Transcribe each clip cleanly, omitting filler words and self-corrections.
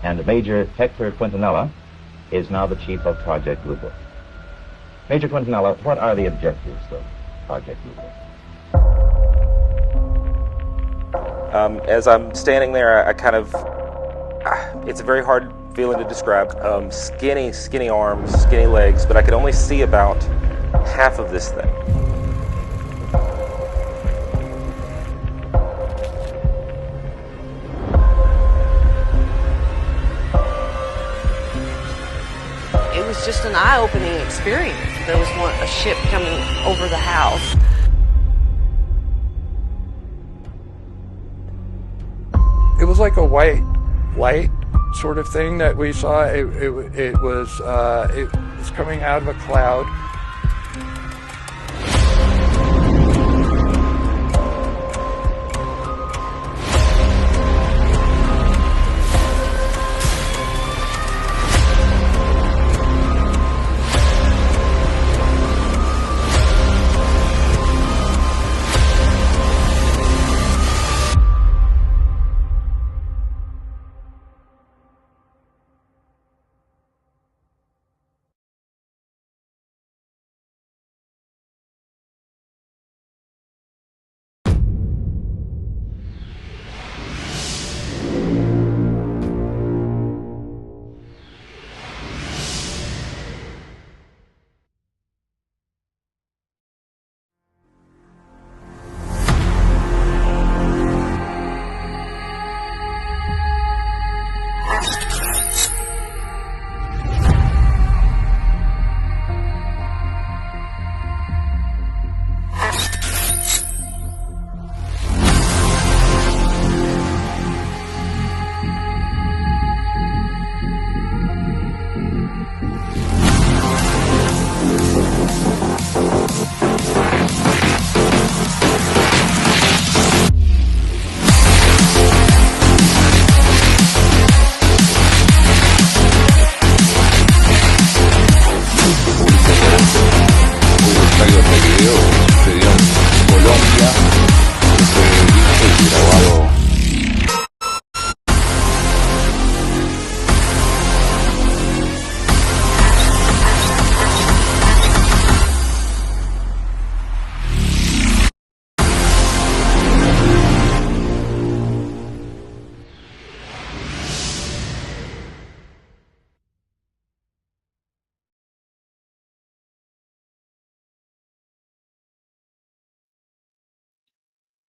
and Major Hector Quintanilla is now the chief of Project UFO. Major Quintanilla, what are the objectives of Project UFO? As I'm standing there, I kind of, it's a very hard feeling to describe. Skinny arms, skinny legs, but I could only see about half of this thing. It was just an eye-opening experience. There was a ship coming over the house. It was like a white light sort of thing that we saw. It was coming out of a cloud.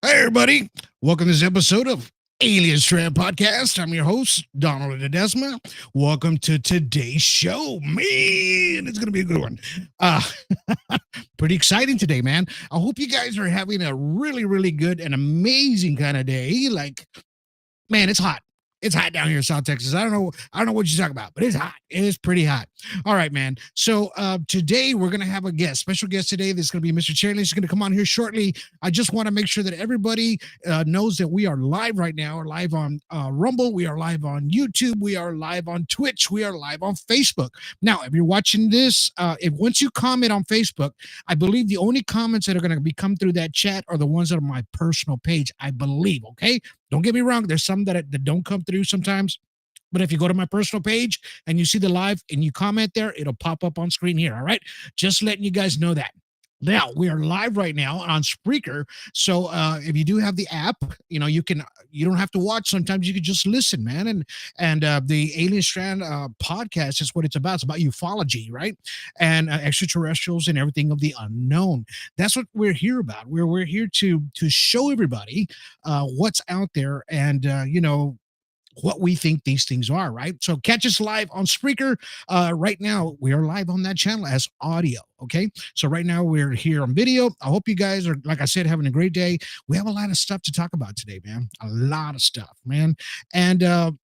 Hey, everybody. Welcome to this episode of Alien Strand Podcast. I'm your host, Donald Ledesma. Welcome to today's show. Man, it's going to be a good one. Pretty exciting today, man. I hope you guys are having a really, really good and amazing kind of day. Like, man, it's hot. It's hot down here in South Texas. I don't know what you're talking about, but it's hot. It is pretty hot. All right, man. So today we're gonna have a special guest today. This is gonna be Mr. Cherry. He's gonna come on here shortly. I just want to make sure that everybody knows that we are live right now. We're live on Rumble. We are live on YouTube. We are live on Twitch. We are live on Facebook. Now, if you're watching this, if once you comment on Facebook, I believe the only comments that are gonna be come through that chat are the ones that are on my personal page. I believe. Okay. Don't get me wrong. There's some that don't come through sometimes. But if you go to my personal page and you see the live and you comment there, it'll pop up on screen here. All right. Just letting you guys know that. Now we are live right now on Spreaker. So if you do have the app, you don't have to watch. Sometimes you can just listen, man. And the Alien Strand podcast is what it's about. It's about ufology, right? And extraterrestrials and everything of the unknown. That's what we're here about. We're here to show everybody what's out there and what we think these things are, right? So catch us live on Spreaker. Right now, we are live on that channel as audio, okay? So right now, we're here on video. I hope you guys are, like I said, having a great day. We have a lot of stuff to talk about today, man. A lot of stuff, man. And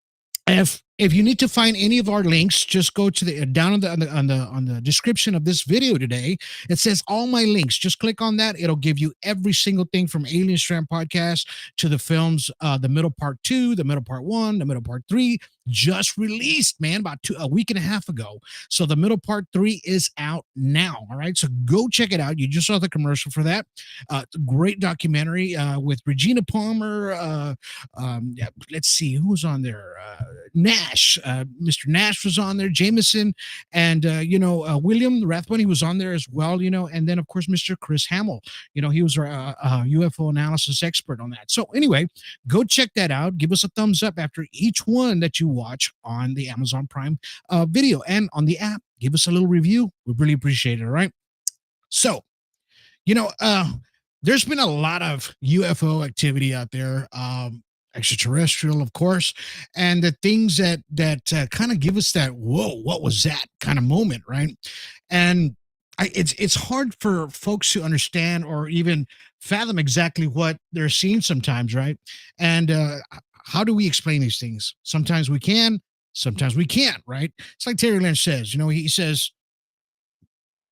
if you need to find any of our links, just go to the down on the description of this video today. It says all my links. Just click on that. It'll give you every single thing from Alien Strand Podcast to the films, the middle part 2, the middle part 1, the middle part 3, just released, man, about a week and a half ago. So the middle part 3 is out now. All right. So go check it out. You just saw the commercial for that. Great documentary with Regina Palmer. Yeah, let's see who's on there. Nat. Nash. Mr. Nash was on there, Jameson, and William Rathbun, he was on there as well, and then of course Mr. Chris Hamill, he was our UFO analysis expert on that. So anyway, go check that out. Give us a thumbs up after each one that you watch on the Amazon Prime video and on the app. Give us a little review. We really appreciate it. All right. So, there's been a lot of UFO activity out there, extraterrestrial, of course, and the things that kind of give us that, whoa, what was that kind of moment, right? And it's hard for folks to understand or even fathom exactly what they're seeing sometimes, right? And how do we explain these things? Sometimes we can, sometimes we can't, right? It's like Terry Linch says, he says,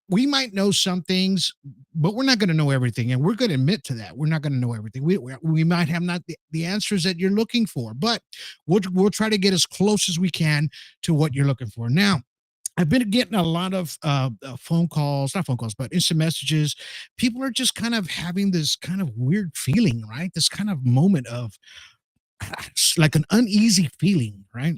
we might know some things, but we're not going to know everything. And we're going to admit to that. We're not going to know everything. We might have not the answers that you're looking for, but we'll try to get as close as we can to what you're looking for. Now, I've been getting a lot of not phone calls, but instant messages. People are just kind of having this kind of weird feeling, right? This kind of moment of like an uneasy feeling, right?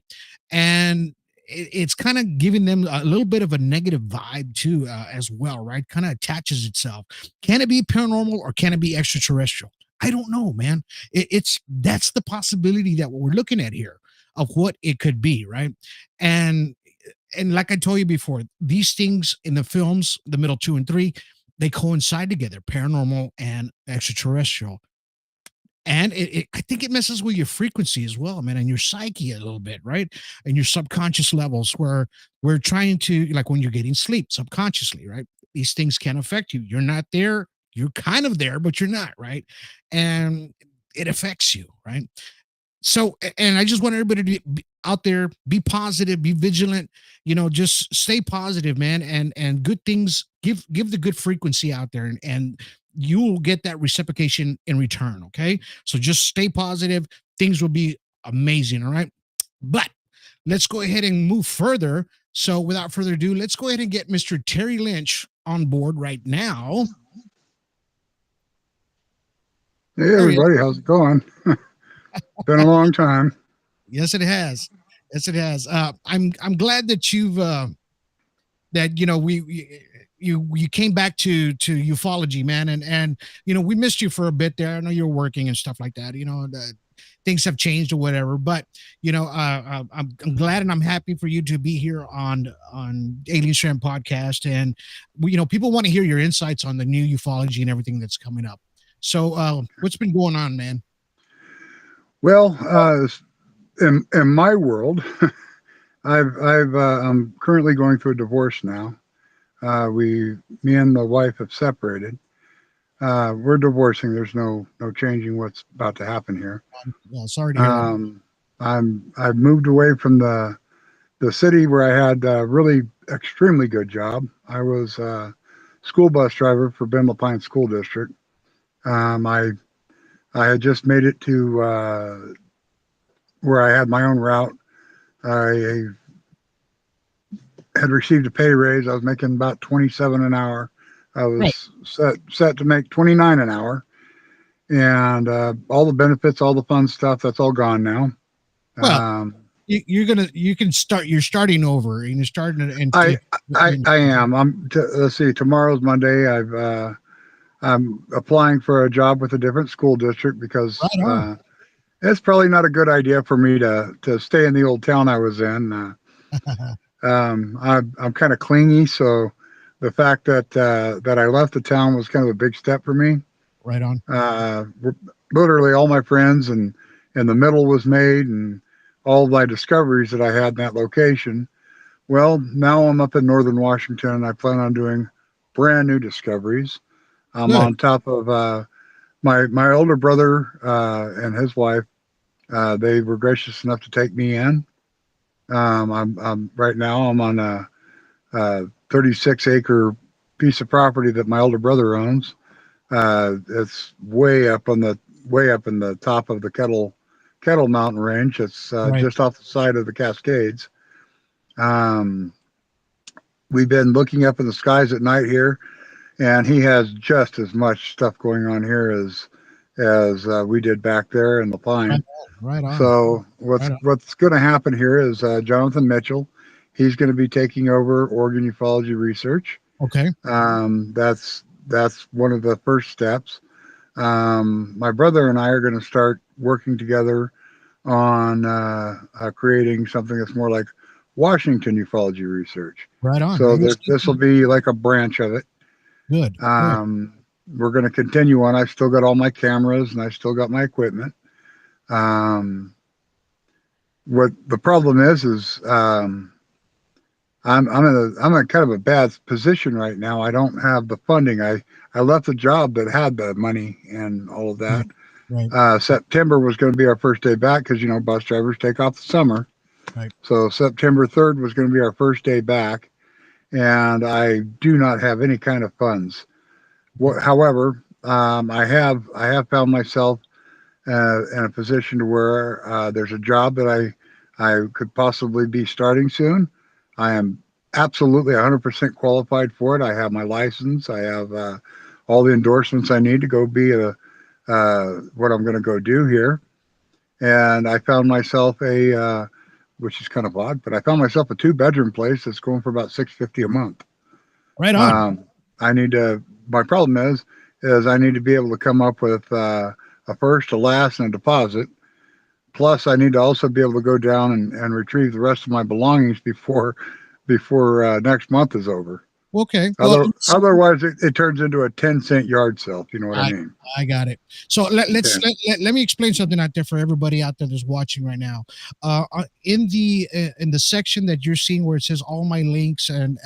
And it's kind of giving them a little bit of a negative vibe too, as well, right? Kind of attaches itself. Can it be paranormal or can it be extraterrestrial? I don't know, man. That's the possibility that we're looking at here of what it could be, right? And like I told you before, these things in the films, the middle 2 and 3, they coincide together, paranormal and extraterrestrial. And I think it messes with your frequency as well, man, and your psyche a little bit, right? And your subconscious levels where we're trying to, like when you're getting sleep subconsciously, right? These things can affect you. You're not there. You're kind of there, but you're not, right? And it affects you, right? So, and I just want everybody to be out there, be positive, be vigilant, just stay positive, man. And good things, give the good frequency out there and you will get that reciprocation in return. Okay. So just stay positive. Things will be amazing. All right. But let's go ahead and move further. So without further ado, let's go ahead and get Mr. Terry Linch on board right now. Hey, everybody. How's it going? Been a long time. Yes, it has. Yes, it has. I'm glad that you've you came back to ufology, man, and we missed you for a bit there. I know you're working and stuff like that. Things have changed or whatever, but I'm glad and I'm happy for you to be here on Alien Shrimp Podcast, and people want to hear your insights on the new ufology and everything that's coming up. So what's been going on, man? Well, in my world, I'm currently going through a divorce now. Me and my wife have separated. We're divorcing. There's no changing what's about to happen here. Well, sorry to hear that. I've moved away from the city where I had a really extremely good job. I was a school bus driver for Bimble Pines School District. I had just made it to where I had my own route. I had received a pay raise. I was making about $27 an hour. I was set to make $29 an hour, and all the benefits, all the fun stuff, that's all gone now. Well, you're starting over, and you're starting. I am. Let's see. Tomorrow's Monday. I'm applying for a job with a different school district because it's probably not a good idea for me to stay in the old town I was in. I'm kind of clingy, so the fact that I left the town was kind of a big step for me. Right on. Literally all my friends and the middle was made, and all my discoveries that I had in that location. Well, now I'm up in northern Washington, and I plan on doing brand new discoveries. I'm on top of my older brother and his wife. They were gracious enough to take me in. I'm right now. I'm on a 36-acre piece of property that my older brother owns. It's way up in the top of the Kettle Mountain Range. It's just off the side of the Cascades. We've been looking up in the skies at night here, and he has just as much stuff going on here as we did back there in the Pine. Right on. So Right on. what's going to happen here is Jonathan Mitchell, he's going to be taking over Oregon ufology research. Okay. That's one of the first steps. My brother and I are going to start working together on creating something that's more like Washington ufology research. Right on. So this will be like a branch of it. Good. We're going to continue on. I've still got all my cameras and I still got my equipment. What the problem is I'm in kind of a bad position right now. I don't have the funding. I left the job that had the money and all of that. Right. September was going to be our first day back because bus drivers take off the summer. Right. So September 3rd was going to be our first day back, and I do not have any kind of funds. However, I have found myself in a position to where there's a job that I could possibly be starting soon. I am absolutely 100% qualified for it. I have my license. I have all the endorsements I need to go be what I'm going to go do here. And I found myself which is kind of odd, but I found myself a 2-bedroom place that's going for about $650 a month. Right on. My problem is I need to be able to come up with a first, a last, and a deposit. Plus, I need to also be able to go down and retrieve the rest of my belongings before next month is over. Okay. Otherwise, it turns into a 10-cent yard sale. If you know what I mean. I got it. So let me explain something out there for everybody out there that's watching right now. In the section that you're seeing where it says all my links and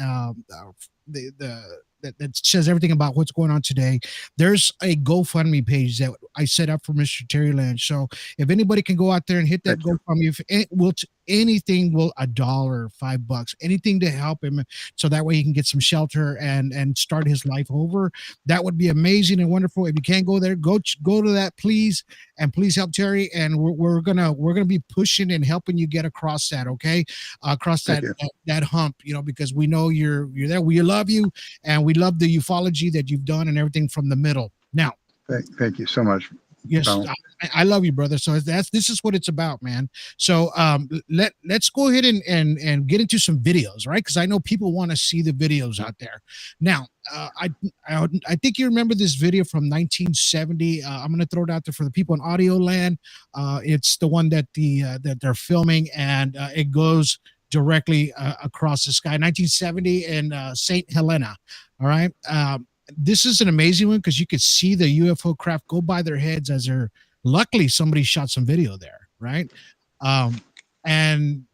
that says everything about what's going on today, there's a GoFundMe page that I set up for Mr. Terry Linch. So if anybody can go out there and hit that GoFundMe, anything will $1, $5, anything to help him so that way he can get some shelter and start his life over. That would be amazing and wonderful. If you can't go there, go to that, please, and please help Terry. And we're gonna be pushing and helping you get across that, okay? Across that hump, because we know you're there. We love you, and we love the ufology that you've done and everything from the middle. Now, thank you so much. Yes, I love you, brother. So this is what it's about, man. So let's go ahead and get into some videos, right? Because I know people want to see the videos out there. Now, I think you remember this video from 1970. I'm going to throw it out there for the people in audio land. It's the one that that they're filming, and it goes directly across the sky. 1970 in St. Helena. All right. This is an amazing one because you could see the UFO craft go by their heads as they're. Luckily, somebody shot some video there, right? And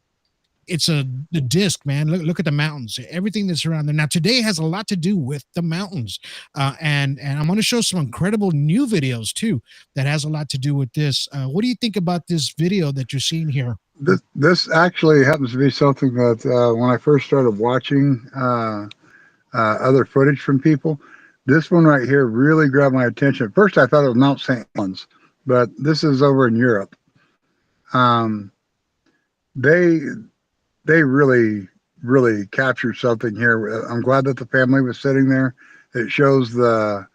it's the disc, man. Look at the mountains, everything that's around there. Now, today has a lot to do with the mountains, and I'm going to show some incredible new videos too that has a lot to do with this. What do you think about this video that you're seeing here? This actually happens to be something that when I first started watching other footage from people. This one right here really grabbed my attention. At first, I thought it was Mount St. Helens, but this is over in Europe. They really, really captured something here. I'm glad that the family was sitting there. It shows the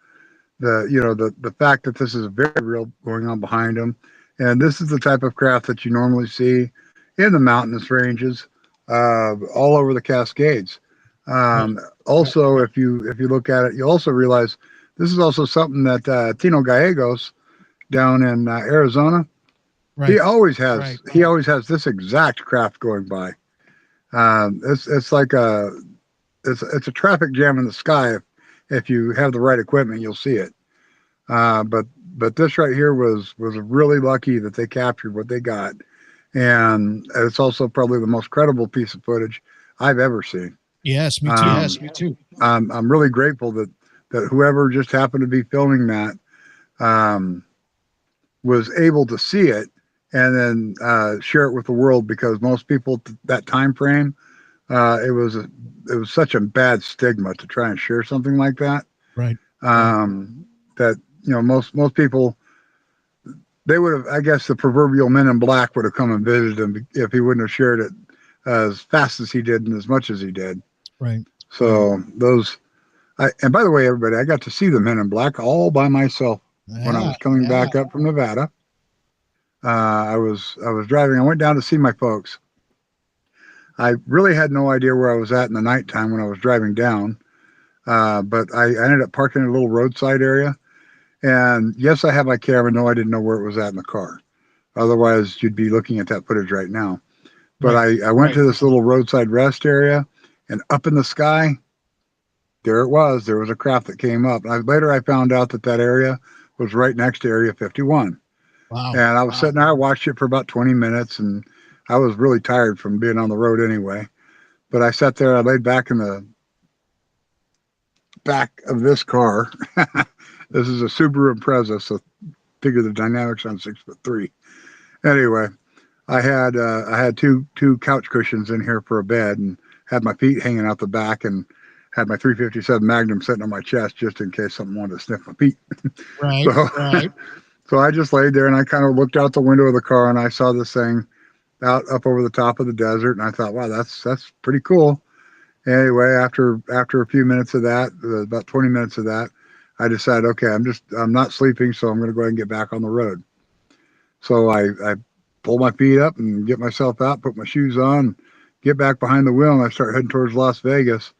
fact that this is very real going on behind them. And this is the type of craft that you normally see in the mountainous ranges, all over the Cascades. Also, if you look at it, you also realize this is also something that Tino Gallegos down in Arizona, he always has this exact craft going by. It's like it's a traffic jam in the sky. If you have the right equipment, you'll see it. But this right here was really lucky that they captured what they got, and it's also probably the most credible piece of footage I've ever seen. Yes, me too. Yes, me too. I'm really grateful that whoever just happened to be filming that was able to see it and then share it with the world, because most people that time frame, it was such a bad stigma to try and share something like that. Right. That most people, they would have, I guess the proverbial Men in Black would have come and visited him if he wouldn't have shared it as fast as he did and as much as he did. Right. So and by the way, everybody, I got to see the Men in Black all by myself when I was coming back up from Nevada. I was driving. I went down to see my folks. I really had no idea where I was at in the nighttime when I was driving down, but I ended up parking in a little roadside area. And yes, I have my camera. No, I didn't know where it was at in the car. Otherwise, you'd be looking at that footage right now. But I went to this little roadside rest area, and up in the sky, there it was. There was a craft that came up. Later, I found out that area was right next to Area 51. Wow. And I was sitting there. I watched it for about 20 minutes, and I was really tired from being on the road anyway. But I sat there. I laid back in the back of this car. This is a Subaru Impreza, so figure the dynamics on 6'3". Anyway, I had two couch cushions in here for a bed, and had my feet hanging out the back, and had my 357 Magnum sitting on my chest just in case someone wanted to sniff my feet. Right. So I just laid there, and I kind of looked out the window of the car, and I saw this thing out up over the top of the desert, and I thought, wow, that's pretty cool. Anyway, after a few minutes of that, about 20 minutes of that, I decided, okay, I'm not sleeping, so I'm going to go ahead and get back on the road. So I pull my feet up and get myself out, put my shoes on, get back behind the wheel, and I start heading towards Las Vegas.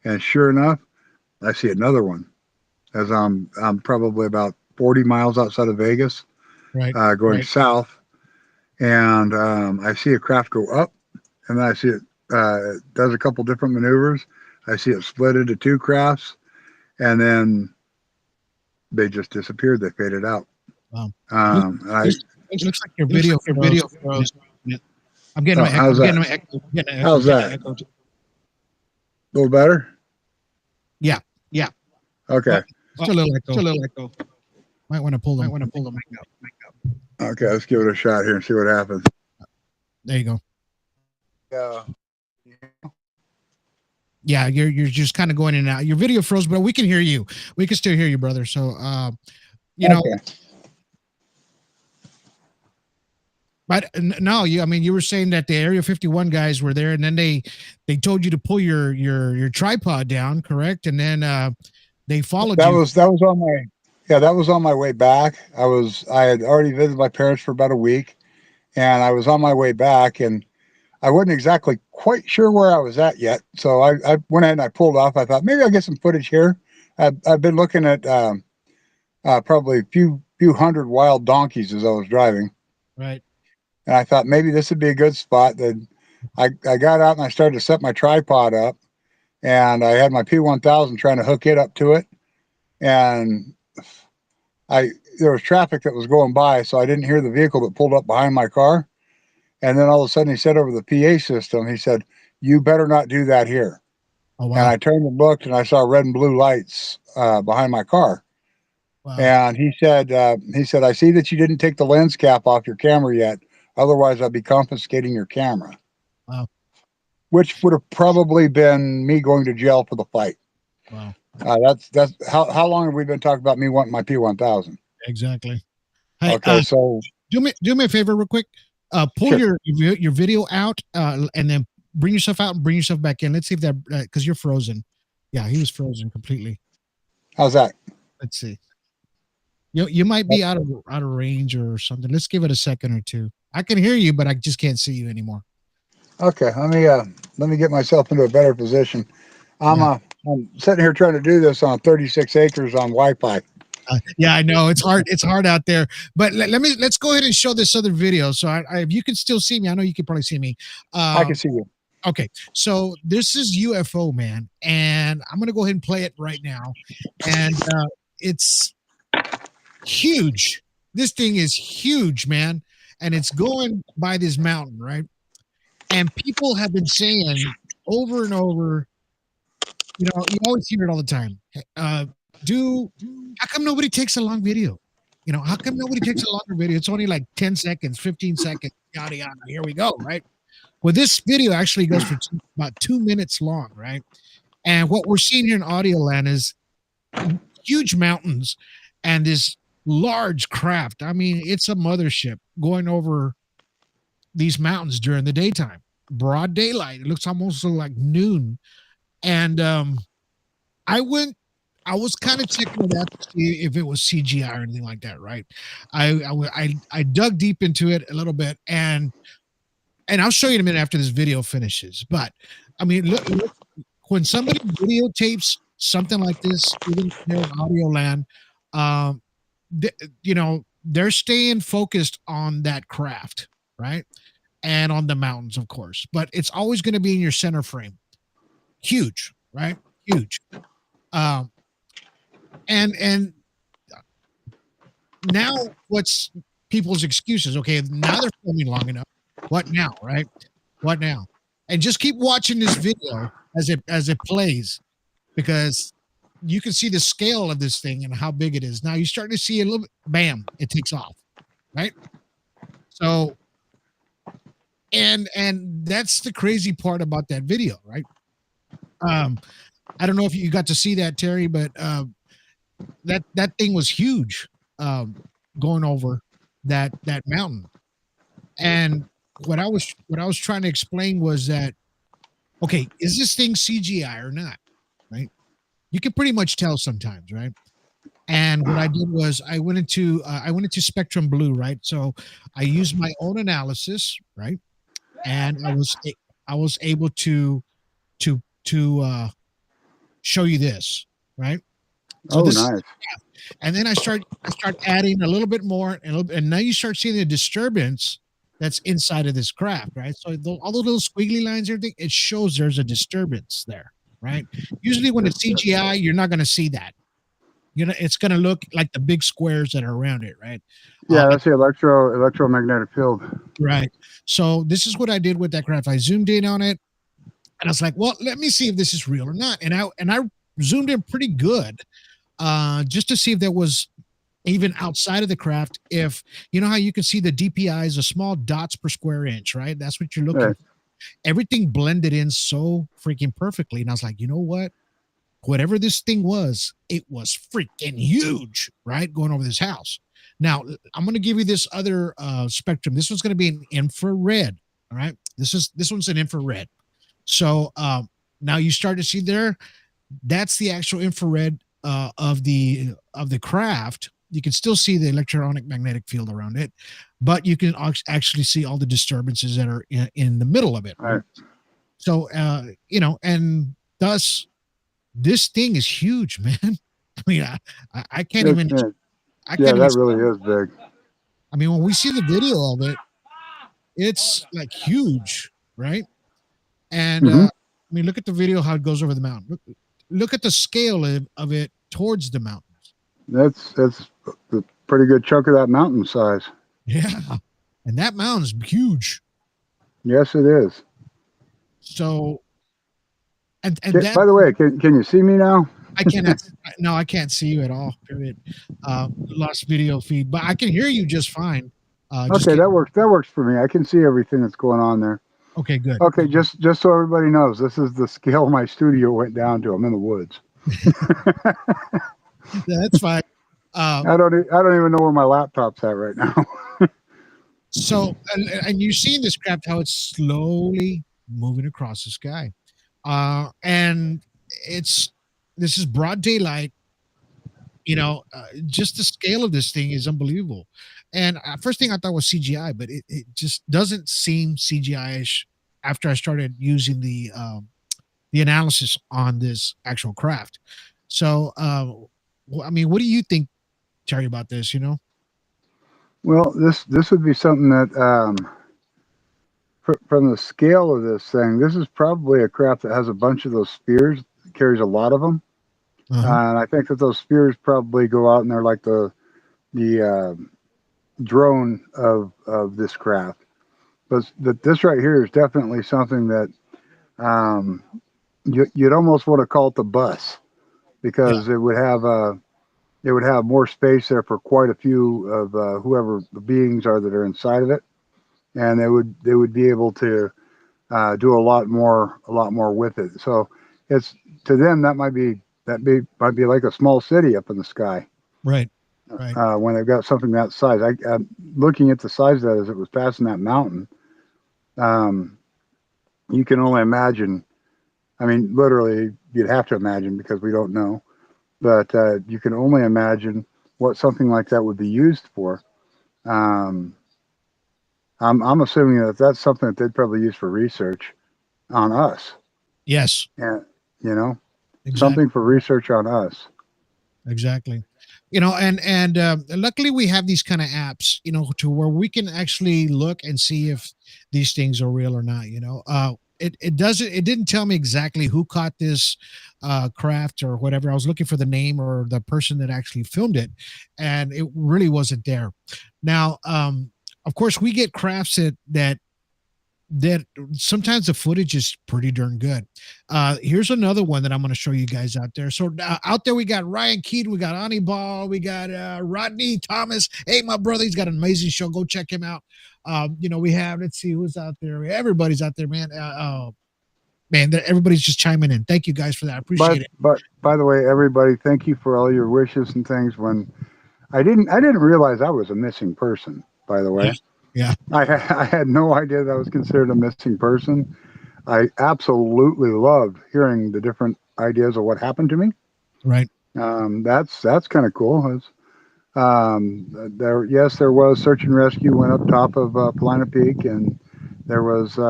And sure enough, I see another one as I'm probably about 40 miles outside of Vegas, going south. And I see a craft go up, and then I see it does a couple different maneuvers. I see it split into two crafts, and then they just disappeared. They faded out. Wow. It looks like your video froze. I'm getting an how's echo. that? How's that? A little better? Yeah. Okay. Still a little echo. Might want to pull the mic up. Okay, let's give it a shot here and see what happens. There you go. Yeah. Yeah, you're just kind of going in and out. Your video froze, but we can hear you. We can still hear you, brother. So, know. But no, you were saying that the Area 51 guys were there, and then they told you to pull your tripod down, correct? And then they followed you. That was on my way back. I had already visited my parents for about a week, and I was on my way back, and I wasn't exactly quite sure where I was at yet. So I went ahead and I pulled off. I thought maybe I'll get some footage here. I've been looking at probably a few hundred wild donkeys as I was driving. Right. And I thought maybe this would be a good spot. Then I got out and I started to set my tripod up, and I had my P1000 trying to hook it up to it. And there was traffic that was going by, so I didn't hear the vehicle that pulled up behind my car. And then all of a sudden he said over the PA system, he said, "You better not do that here." Oh, wow. And I turned and looked, and I saw red and blue lights behind my car. Wow. And he said, "I see that you didn't take the lens cap off your camera yet. Otherwise, I'd be confiscating your camera." Wow. Which would have probably been me going to jail for the fight. Wow. That's how long have we been talking about me wanting my P1000? Exactly. Hey, okay, so do me a favor real quick. Pull your video out, and then bring yourself out and bring yourself back in. Let's see if that, because you're frozen. Yeah, he was frozen completely. How's that? Let's see. You might be out of range or something. Let's give it a second or two. I can hear you, but I just can't see you anymore. Okay, let me get myself into a better position. I'm sitting here trying to do this on 36 acres on Wi-Fi. Yeah, I know it's hard. It's hard out there. But let's go ahead and show this other video. So if you can still see me, I know you can probably see me. I can see you. Okay, so this is UFO, man, and I'm gonna go ahead and play it right now. And it's huge. This thing is huge, man, and it's going by this mountain, right? And people have been saying over and over, you always hear it all the time. How come nobody takes a long video? How come nobody takes a longer video? It's only like 10 seconds, 15 seconds, yada, yada. Here we go, right? Well, this video actually goes for about 2 minutes long, right? And what we're seeing here in audio land is huge mountains and this large craft. I mean, it's a mothership going over these mountains during the daytime, broad daylight. It looks almost like noon. And I went I was kind of checking it out to see if it was CGI or anything like that, right? I dug deep into it a little bit, and I'll show you in a minute after this video finishes. But I mean, look when somebody videotapes something like this, even if they're in audio land, um, you know, they're staying focused on that craft, right? And on the mountains, of course. But it's always going to be in your center frame. Huge, right? Huge. Um, and now what's people's excuses? Okay, now they're filming long enough. What now, right? What now? And just keep watching this video as it plays, because you can see the scale of this thing and how big it is. Now you're starting to see a little bit, bam, it takes off, right? So, and that's the crazy part about that video, right? I don't know if you got to see that, Terry, but that thing was huge, going over that mountain. And what I was trying to explain was that, okay, is this thing CGI or not? Right? You can pretty much tell sometimes, right? And what I did was I went into Spectrum Blue, right? So I used my own analysis, right? And I was able to show you this, right? So nice. And then I start adding a little bit more, and now you start seeing the disturbance that's inside of this craft, right? So all the little squiggly lines, everything, it shows there's a disturbance there, right? Usually when it's CGI, you're not going to see that. You know, it's going to look like the big squares that are around it, right? Yeah, that's the electromagnetic field. Right. So this is what I did with that craft. I zoomed in on it, and I was like, well, let me see if this is real or not. And I zoomed in pretty good, just to see if there was even outside of the craft, if you know how you can see the DPIs, the small dots per square inch, right? That's what you're looking for. Everything blended in so freaking perfectly. And I was like, you know what? Whatever this thing was, it was freaking huge, right? Going over this house. Now, I'm going to give you this other spectrum. This one's going to be an infrared, all right? This one's an infrared. So now you start to see there, that's the actual infrared of the craft. You can still see the electronic magnetic field around it, but you can actually see all the disturbances that are in the middle of it. Right. So, you know, and thus this thing is huge, man. I mean, I can't even. I can't that really is big. I mean, when we see the video of it, it's like huge, right? And I mean, look at the video how it goes over the mountain. Look at the scale of it towards the mountains. That's a pretty good chunk of that mountain size. Yeah, and that mountain's huge. Yes, it is. So, and that, by the way, can you see me now? I cannot. No, I can't see you at all. Period. Lost video feed, but I can hear you just fine. Okay, that works. That works for me. I can see everything that's going on there. Okay, good. Okay, just so everybody knows, this is the scale my studio went down to. I'm in the woods. That's fine. I don't even know where my laptop's at right now. So, and you're seeing this craft how it's slowly moving across the sky, and this is broad daylight. You know, just the scale of this thing is unbelievable. And first thing I thought was CGI, but it just doesn't seem CGI-ish after I started using the analysis on this actual craft. So, I mean, what do you think, Terry, about this? You know? Well, this would be something that, from the scale of this thing, this is probably a craft that has a bunch of those spheres, carries a lot of them. And I think that those spheres probably go out and they're like the drone of this craft. But this right here is definitely something that you'd almost want to call it the bus, because it would have more space there for quite a few of whoever the beings are that are inside of it, and they would be able to do a lot more with it. So it's, to them, that might be like a small city up in the sky. Right. When they've got something that size. I'm looking at the size of that as it was passing that mountain. You can only imagine. I mean, literally, you'd have to imagine, because we don't know. but you can only imagine what something like that would be used for. Um, I'm assuming that that's something that they'd probably use for research on us, Yes, and you know, exactly. something for research on us. Exactly. You know, and luckily we have these kind of apps, you know, to where we can actually look and see if these things are real or not. You know, it didn't tell me exactly who caught this craft or whatever. I was looking for the name or the person that actually filmed it, and it really wasn't there. Now, of course, we get crafts that sometimes the footage is pretty darn good. Here's another one that I'm going to show you guys out there. So out there we got Ryan Keaton, we got Ani Ball, we got Rodney Thomas. Hey, my brother, he's got an amazing show. Go check him out. You know, we have, let's see who's out there. Everybody's out there, man. Man, everybody's just chiming in. Thank you guys for that. I appreciate it. But by the way, everybody, thank you for all your wishes and things. When I didn't realize I was a missing person. By the way, Yeah. I had no idea that I was considered a missing person. I absolutely loved hearing the different ideas of what happened to me. Right. That's kind of cool. There was search and rescue went up top of Polina Peak, and there was a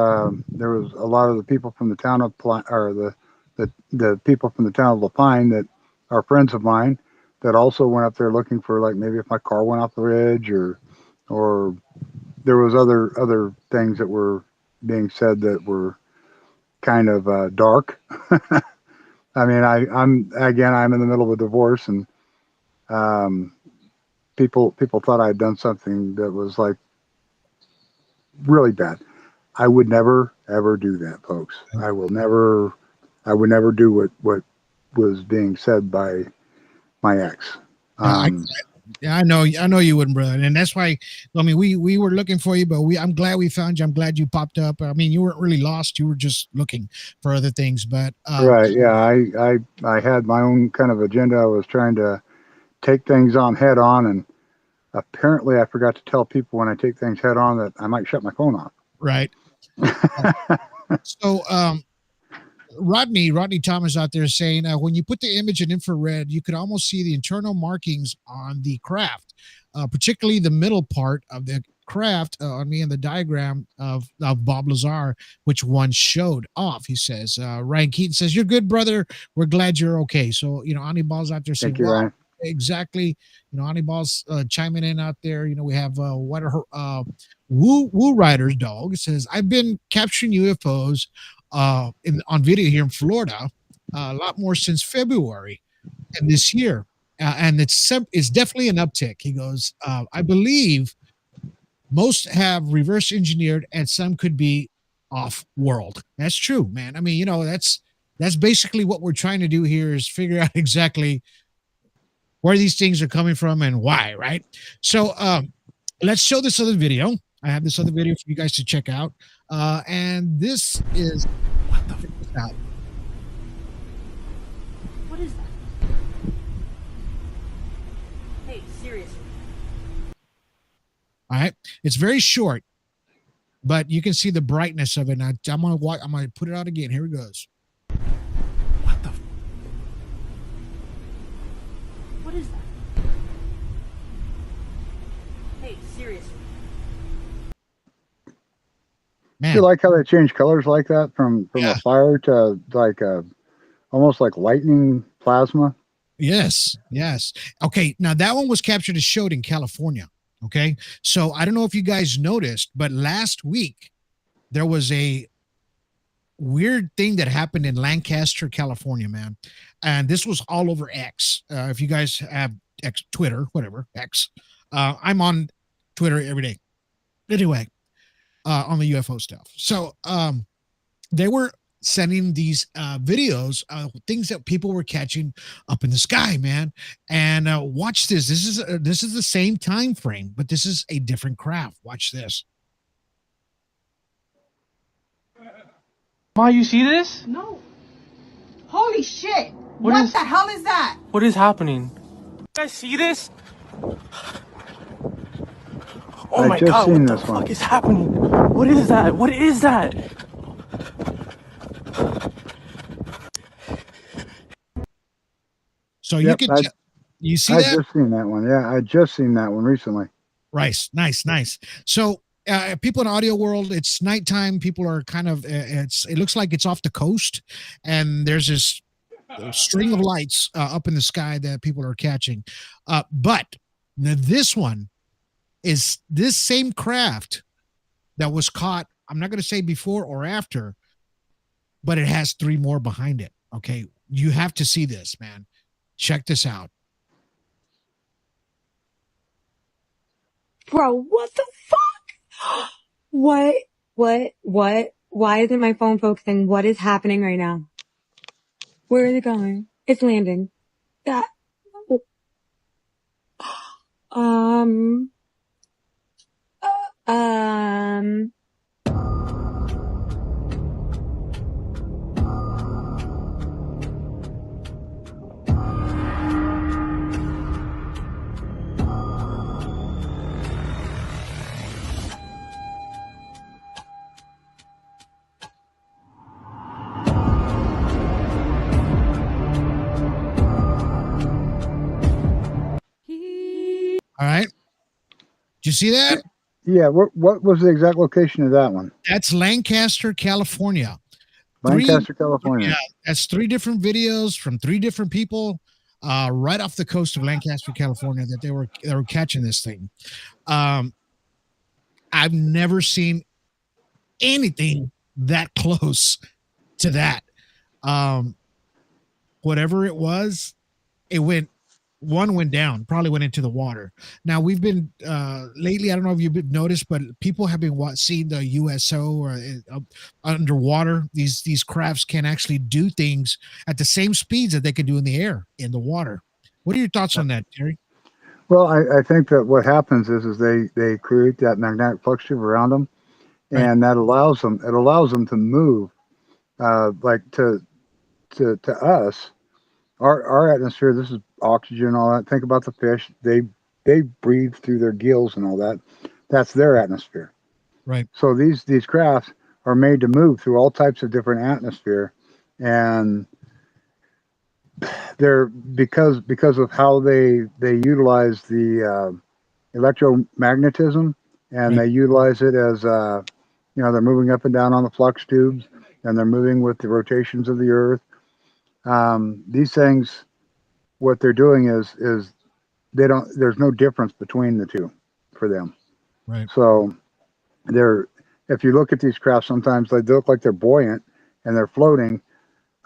lot of the people from the town of the people from the town of Lapine that are friends of mine that also went up there looking for, like, maybe if my car went off the ridge, or there was other things that were being said that were kind of dark. I mean, I'm in the middle of a divorce, and people thought I had done something that was, like, really bad. I would never ever do that, folks. I would never do what was being said by my ex. Yeah, I know you wouldn't, brother, and that's why. I mean, we were looking for you, but I'm glad we found you. I'm glad you popped up. I mean, you weren't really lost; you were just looking for other things. But Right, yeah, I had my own kind of agenda. I was trying to take things on head on, and apparently, I forgot to tell people when I take things head on that I might shut my phone off. right. So, Rodney Thomas out there saying, when you put the image in infrared, you could almost see the internal markings on the craft, particularly the middle part of the craft on me in the diagram of Bob Lazar, which one showed off. He says, Ryan Keaton says, "You're good, brother. We're glad you're okay." So, you know, Ani Ball's out there saying, Thank you, Ryan. exactly. You know, Ani Ball's chiming in out there. You know, we have Woo Riders dog says, "I've been capturing UFOs on video here in Florida a lot more since February and this year, and it's definitely an uptick." He goes, "I believe most have reverse engineered, and some could be off world." That's true, man. I mean, you know, that's basically what we're trying to do here is figure out exactly where these things are coming from and why, right? So let's show this other video. I have this other video for you guys to check out. And this is what the f- What is that? Hey, seriously. all right. It's very short, but you can see the brightness of it. Now, I'm gonna put it out again. Here it goes. What the? What is that? Hey, seriously. Man. You like how they change colors like that from Yeah. a fire to like almost like lightning plasma? Yes. Okay. Now that one was captured and showed in California. Okay. So I don't know if you guys noticed, but last week there was a weird thing that happened in Lancaster, California, man. And this was all over X. If you guys have X, Twitter, whatever, X, I'm on Twitter every day. Anyway, on the UFO stuff. So they were sending these videos, things that people were catching up in the sky, man. And watch this. This is the same time frame, but this is a different craft. Watch this. Ma, you see this? No. Holy shit. What the hell is that? What is happening? You guys see this? Oh I've my just god, seen what the this one. fuck is happening? What is that? What is that? So Yep, you see I that? just seen that one. Yeah, I just seen that one recently. Nice. So people in audio world, it's nighttime. People are kind of it looks like it's off the coast, and there's this string of lights up in the sky that people are catching. But now this one is this same craft that was caught. I'm not going to say before or after, but it has 3 more behind it. Okay, you have to see this, man. Check this out. Bro, what the fuck? What? Why isn't my phone focusing? What is happening right now? Where is it going? It's landing. That, um, um, All right. Did you see that? Yeah, what was the exact location of that one? That's Lancaster, California. Lancaster, California. Yeah, that's 3 different videos from 3 different people right off the coast of Lancaster, California that they were catching this thing. I've never seen anything that close to that. Whatever it was, one went down, probably went into the water. Now we've been lately, I don't know if you've noticed, but people have been seeing the USO or underwater. These crafts can actually do things at the same speeds that they can do in the air, in the water. What are your thoughts on that, Terry? Well, I think that what happens is they create that magnetic flux tube around them, and that allows them to move, like to us, our atmosphere. This is oxygen, all that. Think about the fish; they breathe through their gills and all that. That's their atmosphere. Right. So these crafts are made to move through all types of different atmosphere, and they're because of how they utilize the electromagnetism, and they utilize it as they're moving up and down on the flux tubes, and they're moving with the rotations of the earth. These things, what they're doing is there's no difference between the two for them. Right. So if you look at these crafts, sometimes they look like they're buoyant and they're floating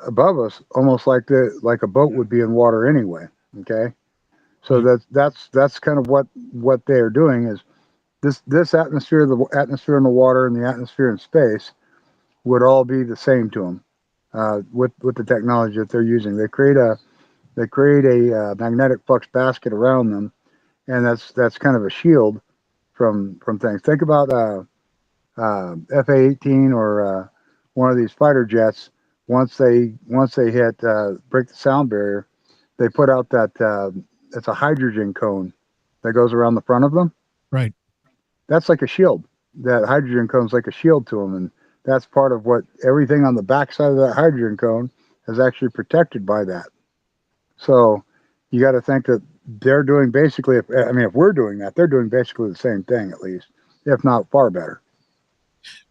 above us, almost like a boat would be in water anyway. Okay, so that's kind of what they are doing is this atmosphere, the atmosphere in the water and the atmosphere in space would all be the same to them with the technology that they're using. They create a magnetic flux basket around them, and that's kind of a shield from things. Think about FA-18 or one of these fighter jets. Once they hit break the sound barrier, they put out that it's a hydrogen cone that goes around the front of them. Right. That's like a shield. That hydrogen cone's like a shield to them, and that's part of what everything on the backside of that hydrogen cone is actually protected by that. So you got to think that they're doing basically, if we're doing that, they're doing basically the same thing, at least, if not far better.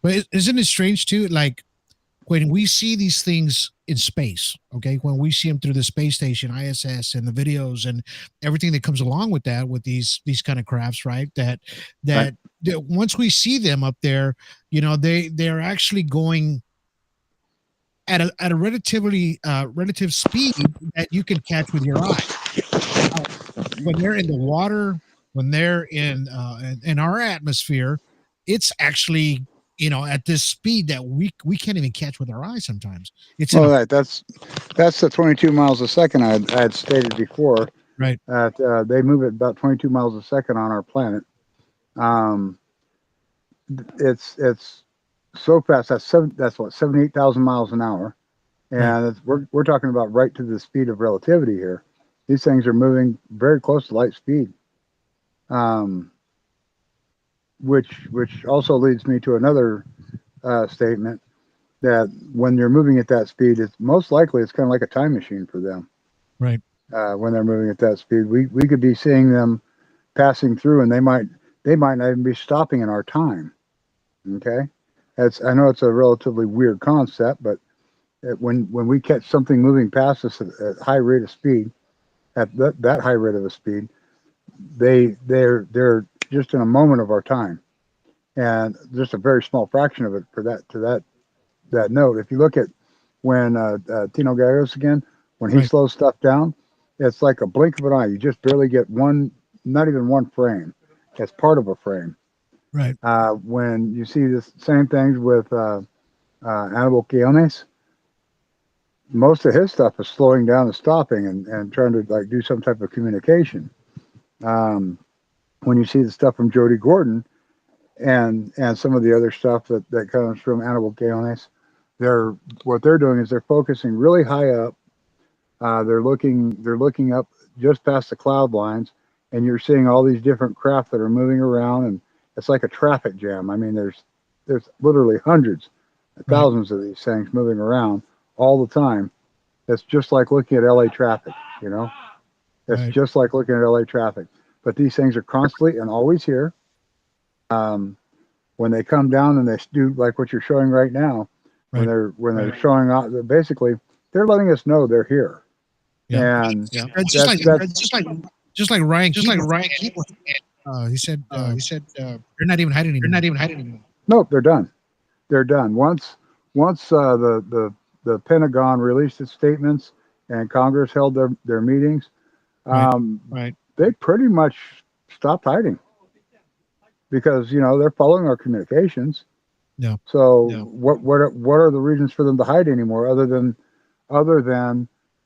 But isn't it strange too? Like when we see these things in space, okay, when we see them through the space station, ISS, and the videos and everything that comes along with that, with these kind of crafts, right? That once we see them up there, they're actually going at a relative speed that you can catch with your eye. When they're in the water, when they're in our atmosphere, it's actually at this speed that we can't even catch with our eyes sometimes. It's right. That's the 22 miles a second I had stated before. Right. They move at about 22 miles a second on our planet. It's so fast. That's what 78,000 miles an hour, and we're talking about right to the speed of relativity here. These things are moving very close to light speed. Which also leads me to another statement that when you're moving at that speed, it's most likely it's kind of like a time machine for them. Right. when they're moving at that speed. We could be seeing them passing through, and they might not even be stopping in our time. Okay, I know it's a relatively weird concept, but when we catch something moving past us at high rate of speed, at that high rate of a speed, they're just in a moment of our time, and just a very small fraction of it for that note. If you look at when Tino Gallegos again, when he slows stuff down, it's like a blink of an eye. You just barely get one, not even one frame. It's part of a frame. Right. When you see the same things with Annabelle Quiones, most of his stuff is slowing down and stopping and trying to like do some type of communication. When you see the stuff from Jody Gordon and some of the other stuff that comes from Annabelle Quiones, what they're doing is they're focusing really high up. They're looking up just past the cloud lines, and you're seeing all these different craft that are moving around, and it's like a traffic jam. I mean, there's literally hundreds, thousands of these things moving around all the time. It's just like looking at LA traffic, you know. It's just like looking at LA traffic. But these things are constantly and always here. When they come down and they do like what you're showing right now, when they're showing out, basically they're letting us know they're here. Yeah. And just like Ryan. He said they're not even hiding anymore. Nope, they're done. They're done. Once the Pentagon released its statements and Congress held their meetings, they pretty much stopped hiding because they're following our communications. Yeah. So what are the reasons for them to hide anymore other than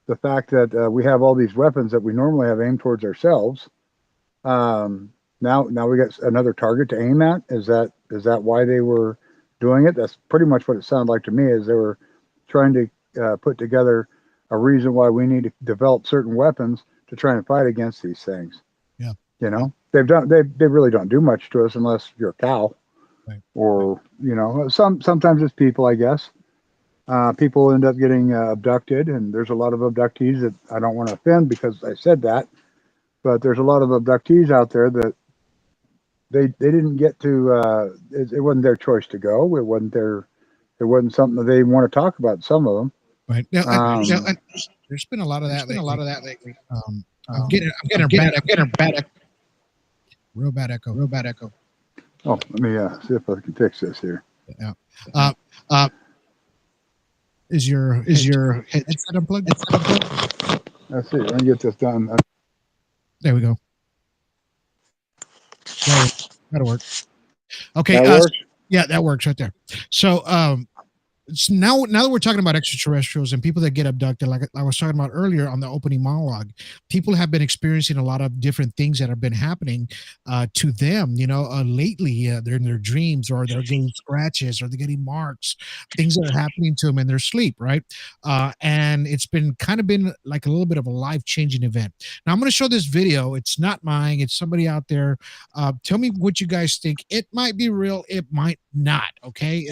the fact that we have all these weapons that we normally have aimed towards ourselves? Now we got another target to aim at. Is that why they were doing it? That's pretty much what it sounded like to me. Is they were trying to put together a reason why we need to develop certain weapons to try and fight against these things. Yeah. They really don't do much to us unless you're a cow, or sometimes it's people, I guess. People end up getting abducted, and there's a lot of abductees that I don't want to offend because I said that, but there's a lot of abductees out there that they didn't get to. It wasn't their choice to go. It wasn't something that they want to talk about. Some of them. Right. There's been a lot of that. Lately. I'm getting a bad real bad echo. Oh, let me see if I can fix this here. Yeah. Is your headset unplugged? Let's see. Let me get this done. There we go. That'll work. Okay. That works? Yeah, that works right there. So, now that we're talking about extraterrestrials and people that get abducted, like I was talking about earlier on the opening monologue, people have been experiencing a lot of different things that have been happening to them. Lately, they're in their dreams, or they're getting scratches, or they're getting marks, things that are happening to them in their sleep, right? And it's been like a little bit of a life-changing event. Now I'm going to show this video. It's not mine. It's somebody out there. Tell me what you guys think. It might be real. It might not. Okay.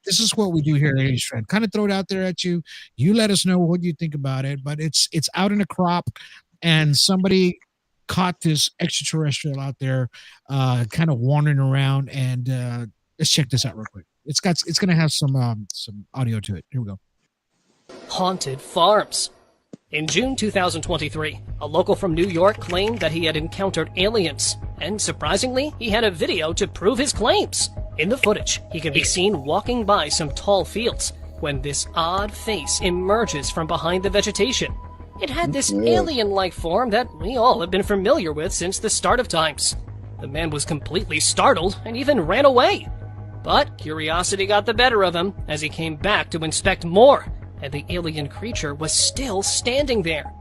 This is what we do here at Aliens Trend. Kind of throw it out there at you. You let us know what you think about it. But it's out in a crop, and somebody caught this extraterrestrial out there, kind of wandering around. And let's check this out real quick. It's going to have some audio to it. Here we go. Haunted farms. In June 2023, a local from New York claimed that he had encountered aliens, and surprisingly, he had a video to prove his claims. In the footage, he can be seen walking by some tall fields when this odd face emerges from behind the vegetation. It had this alien-like form that we all have been familiar with since the start of times. The man was completely startled and even ran away. But curiosity got the better of him as he came back to inspect more, and the alien creature was still standing there.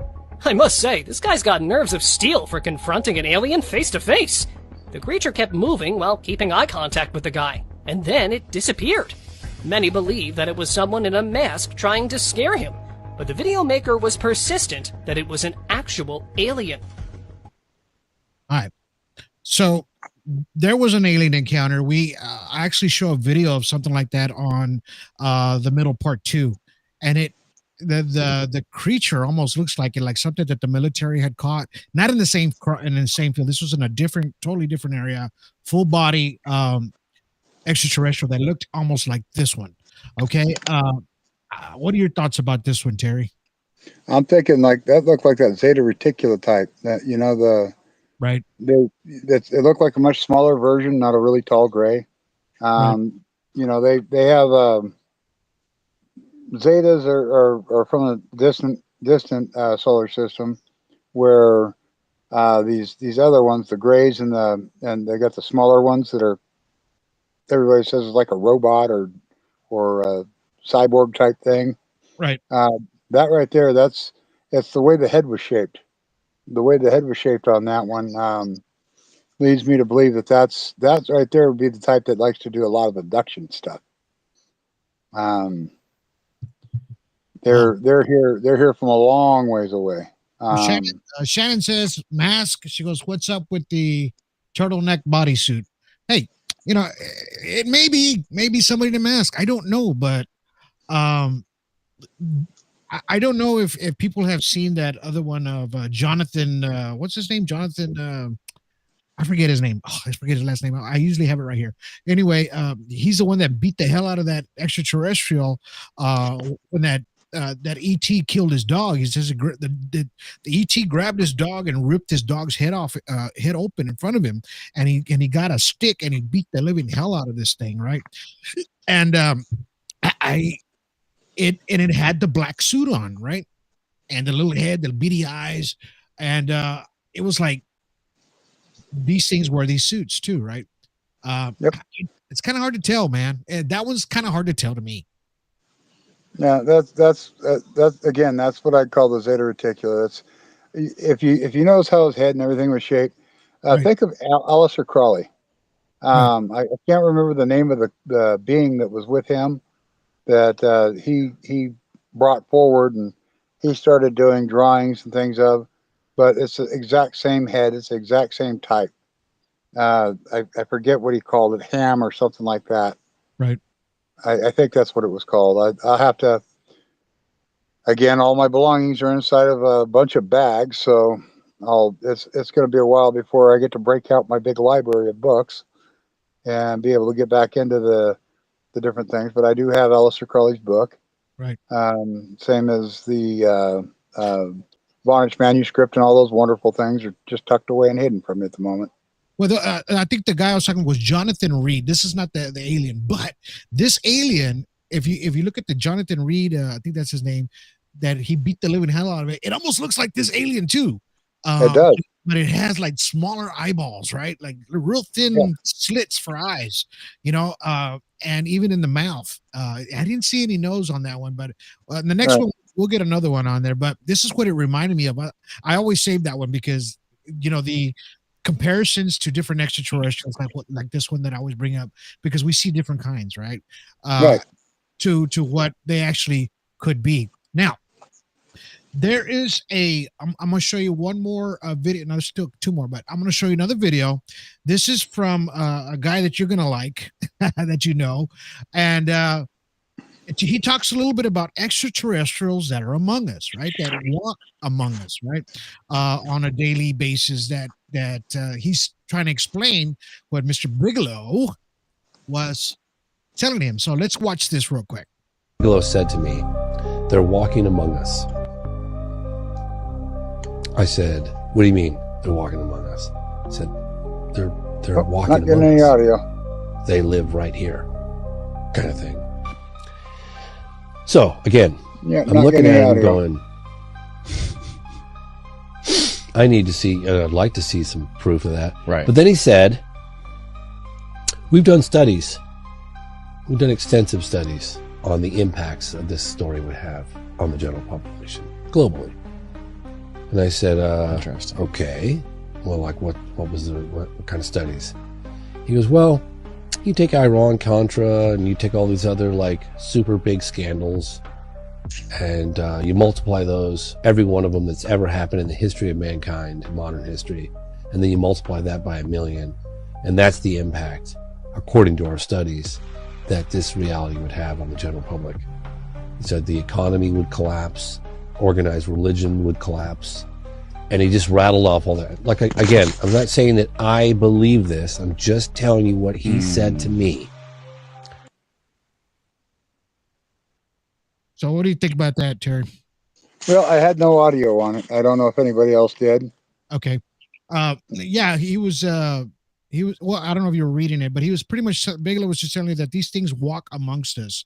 I must say, this guy's got nerves of steel for confronting an alien face to face. The creature kept moving while keeping eye contact with the guy, and then it disappeared. Many believe that it was someone in a mask trying to scare him, but the video maker was persistent that it was an actual alien. All right. So there was an alien encounter. We actually show a video of something like that on the middle part 2. And the creature almost looks like something that the military had caught, not in the same field. This was in a totally different area, full body extraterrestrial that looked almost like this one. Okay, what are your thoughts about this one, Terry? I'm thinking like that looked like that Zeta Reticula type. That right. It looked like a much smaller version, not a really tall gray. Right. They have Zetas are from a distant solar system, where these other ones, the grays and they got the smaller ones that are, everybody says is like a robot or a cyborg type thing. Right. That right there, it's the way the head was shaped. The way the head was shaped on that one leads me to believe that's right there would be the type that likes to do a lot of abduction stuff. They're here from a long ways away. Shannon says mask. She goes, "What's up with the turtleneck bodysuit?" Hey, it may be somebody in a mask. I don't know, but I don't know if people have seen that other one of Jonathan. What's his name? Jonathan. I forget his name. Oh, I forget his last name. I usually have it right here. Anyway, he's the one that beat the hell out of that extraterrestrial when that ET killed his dog. He says the ET grabbed his dog and ripped his dog's head open in front of him, and he got a stick and he beat the living hell out of this thing, right? And it had the black suit on, right? And the little head, the beady eyes, and it was like these things were these suits too, right? Yep. It's kind of hard to tell, man. And that one's kind of hard to tell to me. Yeah, that's again, that's what I'd call the Zeta Reticula. That's if you notice how his head and everything was shaped. Right. Think of Aleister Crowley. I can't remember the name of the being that was with him that he brought forward, and he started doing drawings and things of. But it's the exact same head. It's the exact same type. I forget what he called it, ham or something like that. Right. I think that's what it was called. I'll have to. Again, all my belongings are inside of a bunch of bags, so it's going to be a while before I get to break out my big library of books and be able to get back into the different things. But I do have Aleister Crowley's book. Right. Same as the Vonage manuscript, and all those wonderful things are just tucked away and hidden from me at the moment. Well, I think the guy I was talking was Jonathan Reed. This is not the alien, but this alien, if you look at the Jonathan Reed, I think that's his name, that he beat the living hell out of it. It almost looks like this alien too. It does, but it has like smaller eyeballs, right? Like real thin slits for eyes, and even in the mouth. I didn't see any nose on that one, but the next one we'll get another one on there. But this is what it reminded me of. I always save that one because the comparisons to different extraterrestrials, like this one that I always bring up, because we see different kinds, right? To what they actually could be. Now, there is I'm going to show you one more video. No, there's still two more, but I'm going to show you another video. This is from a guy that you're going to like, that and he talks a little bit about extraterrestrials that are among us, right? That walk among us, right? On a daily basis, that he's trying to explain what Mr. Bigelow was telling him. So let's watch this real quick. Bigelow said to me, "They're walking among us." I said, "What do you mean they're walking among us?" I said, they're walking not getting among any us. Audio. They live right here, kind of thing. So again, I'm looking at him going, I need to see, and I'd like to see some proof of that. Right. But then he said, we've done studies. We've done extensive studies on the impacts that this story would have on the general population globally. And I said, Interesting. Okay, well, like what kind of studies? He goes, well, you take Iran-Contra and you take all these other like super big scandals and you multiply those, every one of them that's ever happened in the history of mankind, modern history, and then you multiply that by 1 million, and that's the impact, according to our studies, that this reality would have on the general public. He said the economy would collapse, organized religion would collapse, and he just rattled off all that. Like, again, I'm not saying that I believe this. I'm just telling you what he said to me. So what do you think about that, Terry? Well, I had no audio on it. I don't know if anybody else did. Okay. Yeah, he was, well, I don't know if you were reading it, but he was pretty much, Bigelow was just telling you that these things walk amongst us,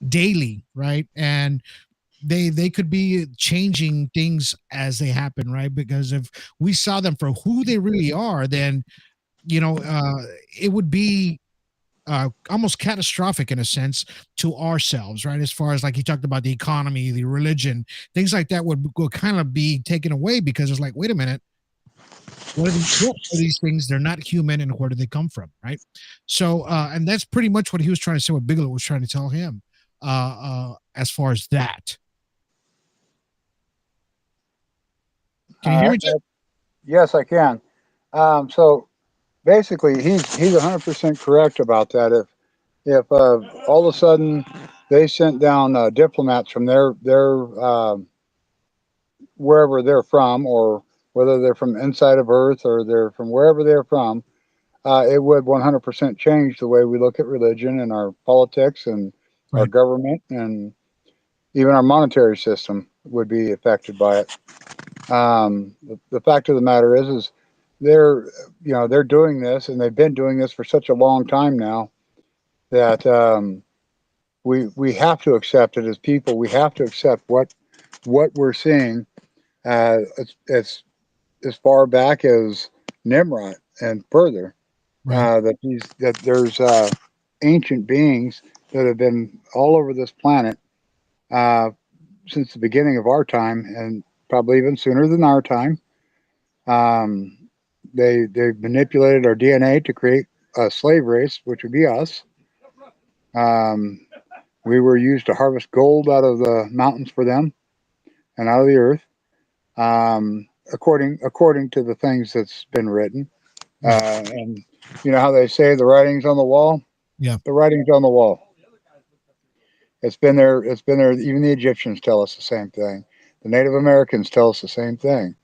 daily, right? And they could be changing things as they happen, right? Because if we saw them for who they really are, then, it would be almost catastrophic in a sense to ourselves, right? As far as like he talked about the economy, the religion, things like that would kind of be taken away because it's like, wait a minute, what are these things? They're not human, and where do they come from, right? So, and that's pretty much what he was trying to say. What Bigelow was trying to tell him, as far as that. Can you hear me, Jeff? Yes, I can. So basically, he's 100% correct about that. If all of a sudden they sent down diplomats from their wherever they're from, or whether they're from inside of Earth or they're from wherever they're from, it would 100% change the way we look at religion and our politics and our government, and even our monetary system would be affected by it. The fact of the matter is they're doing this, and they've been doing this for such a long time now that we have to accept it as people. We have to accept what we're seeing as far back as Nimrod and further. That there's ancient beings that have been all over this planet since the beginning of our time, and probably even sooner than our time. They manipulated our DNA to create a slave race, which would be us. We were used to harvest gold out of the mountains for them and out of the earth, according to the things that's been written. And you know how they say the writing's on the wall? Yeah, the writing's on the wall. It's been there. It's been there. Even the Egyptians tell us the same thing. The Native Americans tell us the same thing.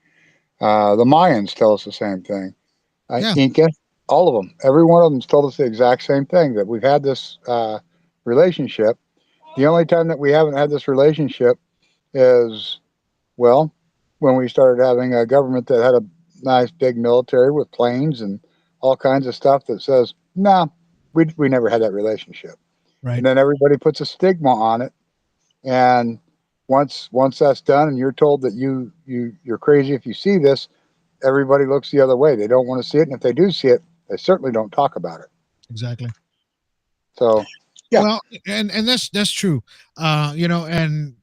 The Mayans tell us the same thing. Inca, all of them. Every one of them's told us the exact same thing, that we've had this relationship. The only time that we haven't had this relationship is, well, when we started having a government that had a nice big military with planes and all kinds of stuff that says, nah, we never had that relationship. Right. And then everybody puts a stigma on it. And once that's done, and you're told that you're crazy if you see this, everybody looks the other way. They don't want to see it, and if they do see it, they certainly don't talk about it. Exactly. So, yeah. Well, and that's true. And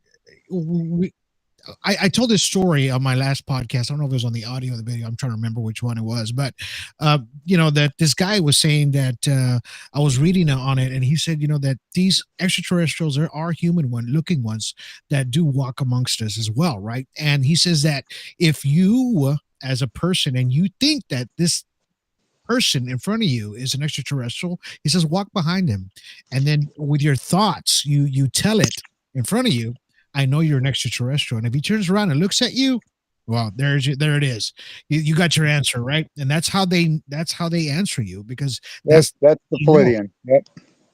I told this story on my last podcast. I don't know if it was on the audio or the video. I'm trying to remember which one it was, but that this guy was saying that I was reading on it, and he said, that these extraterrestrials, there are looking ones that do walk amongst us as well, right? And he says that if you, as a person, and you think that this person in front of you is an extraterrestrial, he says, walk behind him, and then with your thoughts, you tell it in front of you, I know you're an extraterrestrial. And if he turns around and looks at you, well, there it is. You got your answer, right? And that's how they answer you, because that's the Palladian. Yep.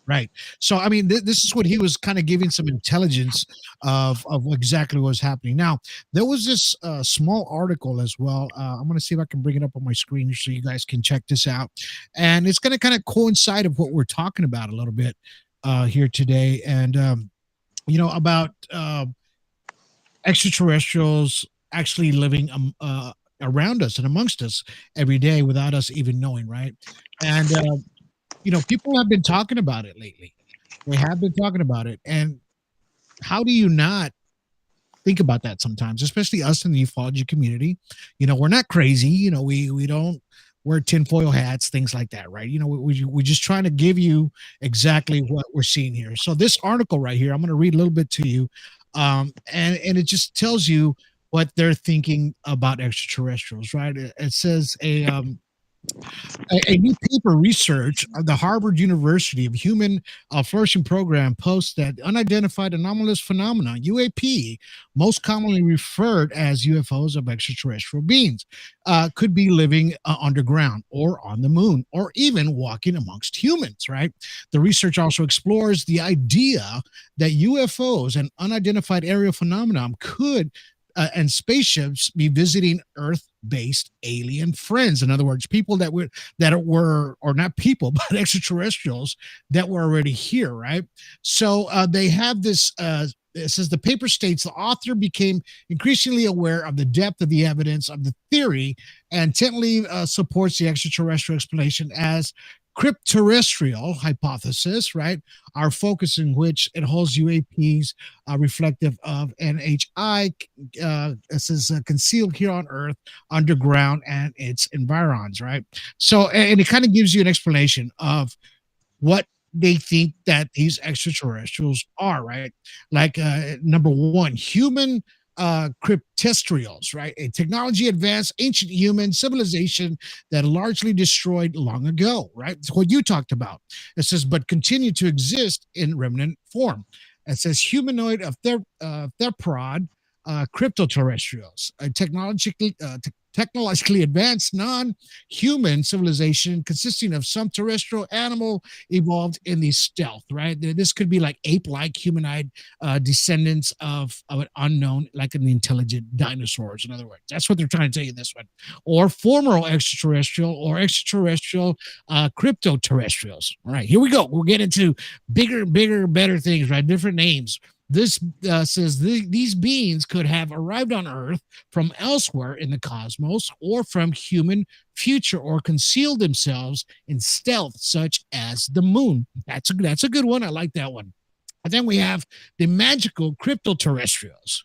Right. So, I mean, this is what he was kind of giving some intelligence of exactly what was happening. Now, there was this small article as well. I'm going to see if I can bring it up on my screen so you guys can check this out. And it's going to kind of coincide with what we're talking about a little bit here today. And, about extraterrestrials actually living around us and amongst us every day without us even knowing, right? And people have been talking about it lately. They have been talking about it. And how do you not think about that sometimes, especially us in the ufology community? We're not crazy. We don't wear tinfoil hats, things like that, right? We're just trying to give you exactly what we're seeing here. So this article right here, I'm going to read a little bit to you. And it just tells you what they're thinking about extraterrestrials, right? It says A new paper research of the Harvard University of Human Flourishing Program posts that unidentified anomalous phenomena, UAP, most commonly referred as UFOs of extraterrestrial beings, could be living underground or on the moon or even walking amongst humans, right? The research also explores the idea that UFOs and unidentified aerial phenomenon could and spaceships be visiting Earth-based alien friends. In other words, people that were or not people, but extraterrestrials that were already here, right? So they have this. It says the paper states the author became increasingly aware of the depth of the evidence of the theory and intently supports the extraterrestrial explanation as crypterrestrial hypothesis, right? Our focus in which it holds UAPs reflective of NHI, this is concealed here on Earth, underground, and its environs, right? So, and it kind of gives you an explanation of what they think that these extraterrestrials are, right? Like number one, human cryptestrials, right? A technology advanced ancient human civilization that largely destroyed long ago, right? It's what you talked about. It says, but continue to exist in remnant form. It says humanoid of theropod cryptoterrestrials, a technologically advanced non-human civilization consisting of some terrestrial animal evolved in the stealth, right? This could be like ape-like humanoid descendants of an unknown, like an intelligent dinosaurs, in other words. That's what they're trying to tell you in this one. Or former extraterrestrial or extraterrestrial cryptoterrestrials. All right, here we go. We're getting to bigger, better things, right? Different names. This says these beings could have arrived on Earth from elsewhere in the cosmos or from human future or concealed themselves in stealth, such as the moon. That's a good one. I like that one. And then we have the magical cryptoterrestrials,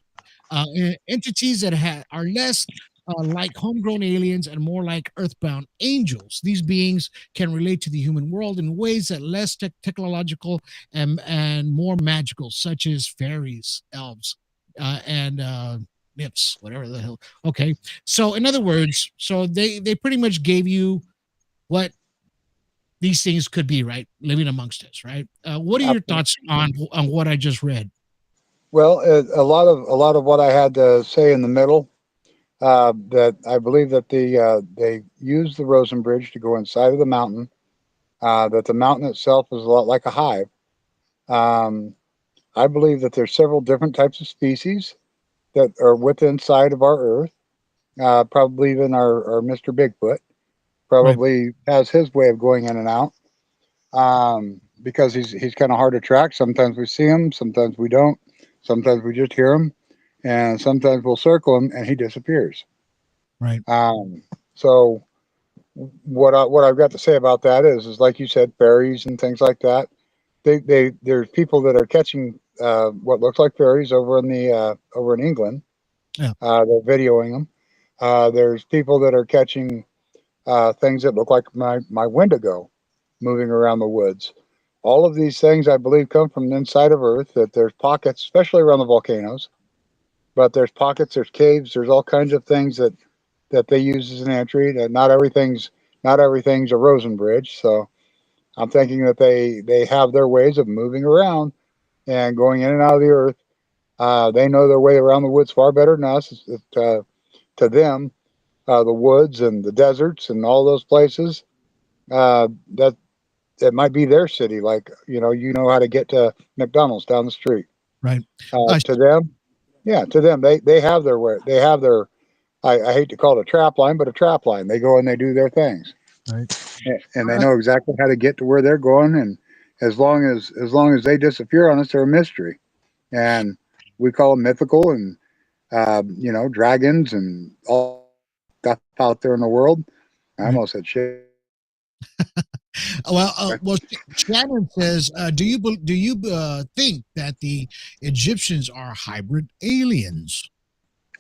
entities that are less like homegrown aliens and more like earthbound angels. These beings can relate to the human world in ways that less technological and more magical, such as fairies, elves, and nymphs, whatever the hell. Okay, so in other words, so they pretty much gave you what these things could be, right? Living amongst us, right? What are your thoughts on what I just read? Well, a lot of what I had to say in the middle. That I believe that they use the Rosen Bridge to go inside of the mountain. That the mountain itself is a lot like a hive. I believe that there's several different types of species that are within inside of our Earth. Probably even our Mr. Bigfoot probably has his way of going in and out. Because he's kind of hard to track. Sometimes we see him, sometimes we don't. Sometimes we just hear him, and sometimes we'll circle him and he disappears. Right. So what I've got to say about that is like you said, fairies and things like that. There's people that are catching what looks like fairies over in England. Yeah. They're videoing them. There's people that are catching things that look like my Wendigo moving around the woods. All of these things, I believe, come from the inside of Earth. That there's pockets, especially around the volcanoes. But there's pockets, there's caves, there's all kinds of things that they use as an entry. That not everything's a Rosen Bridge. So I'm thinking that they have their ways of moving around and going in and out of the Earth. They know their way around the woods far better than us. To them, the woods and the deserts and all those places, that it might be their city. Like you know how to get to McDonald's down the street. Right. To them. Yeah, to them, they have their way. They have their, I hate to call it a trap line, but a trap line. They go and they do their things, right? And they know exactly how to get to where they're going. And as long as they disappear on us, they're a mystery. And we call them mythical and dragons and all stuff out there in the world. I almost said shit. Well, Shannon says, do you think that the Egyptians are hybrid aliens?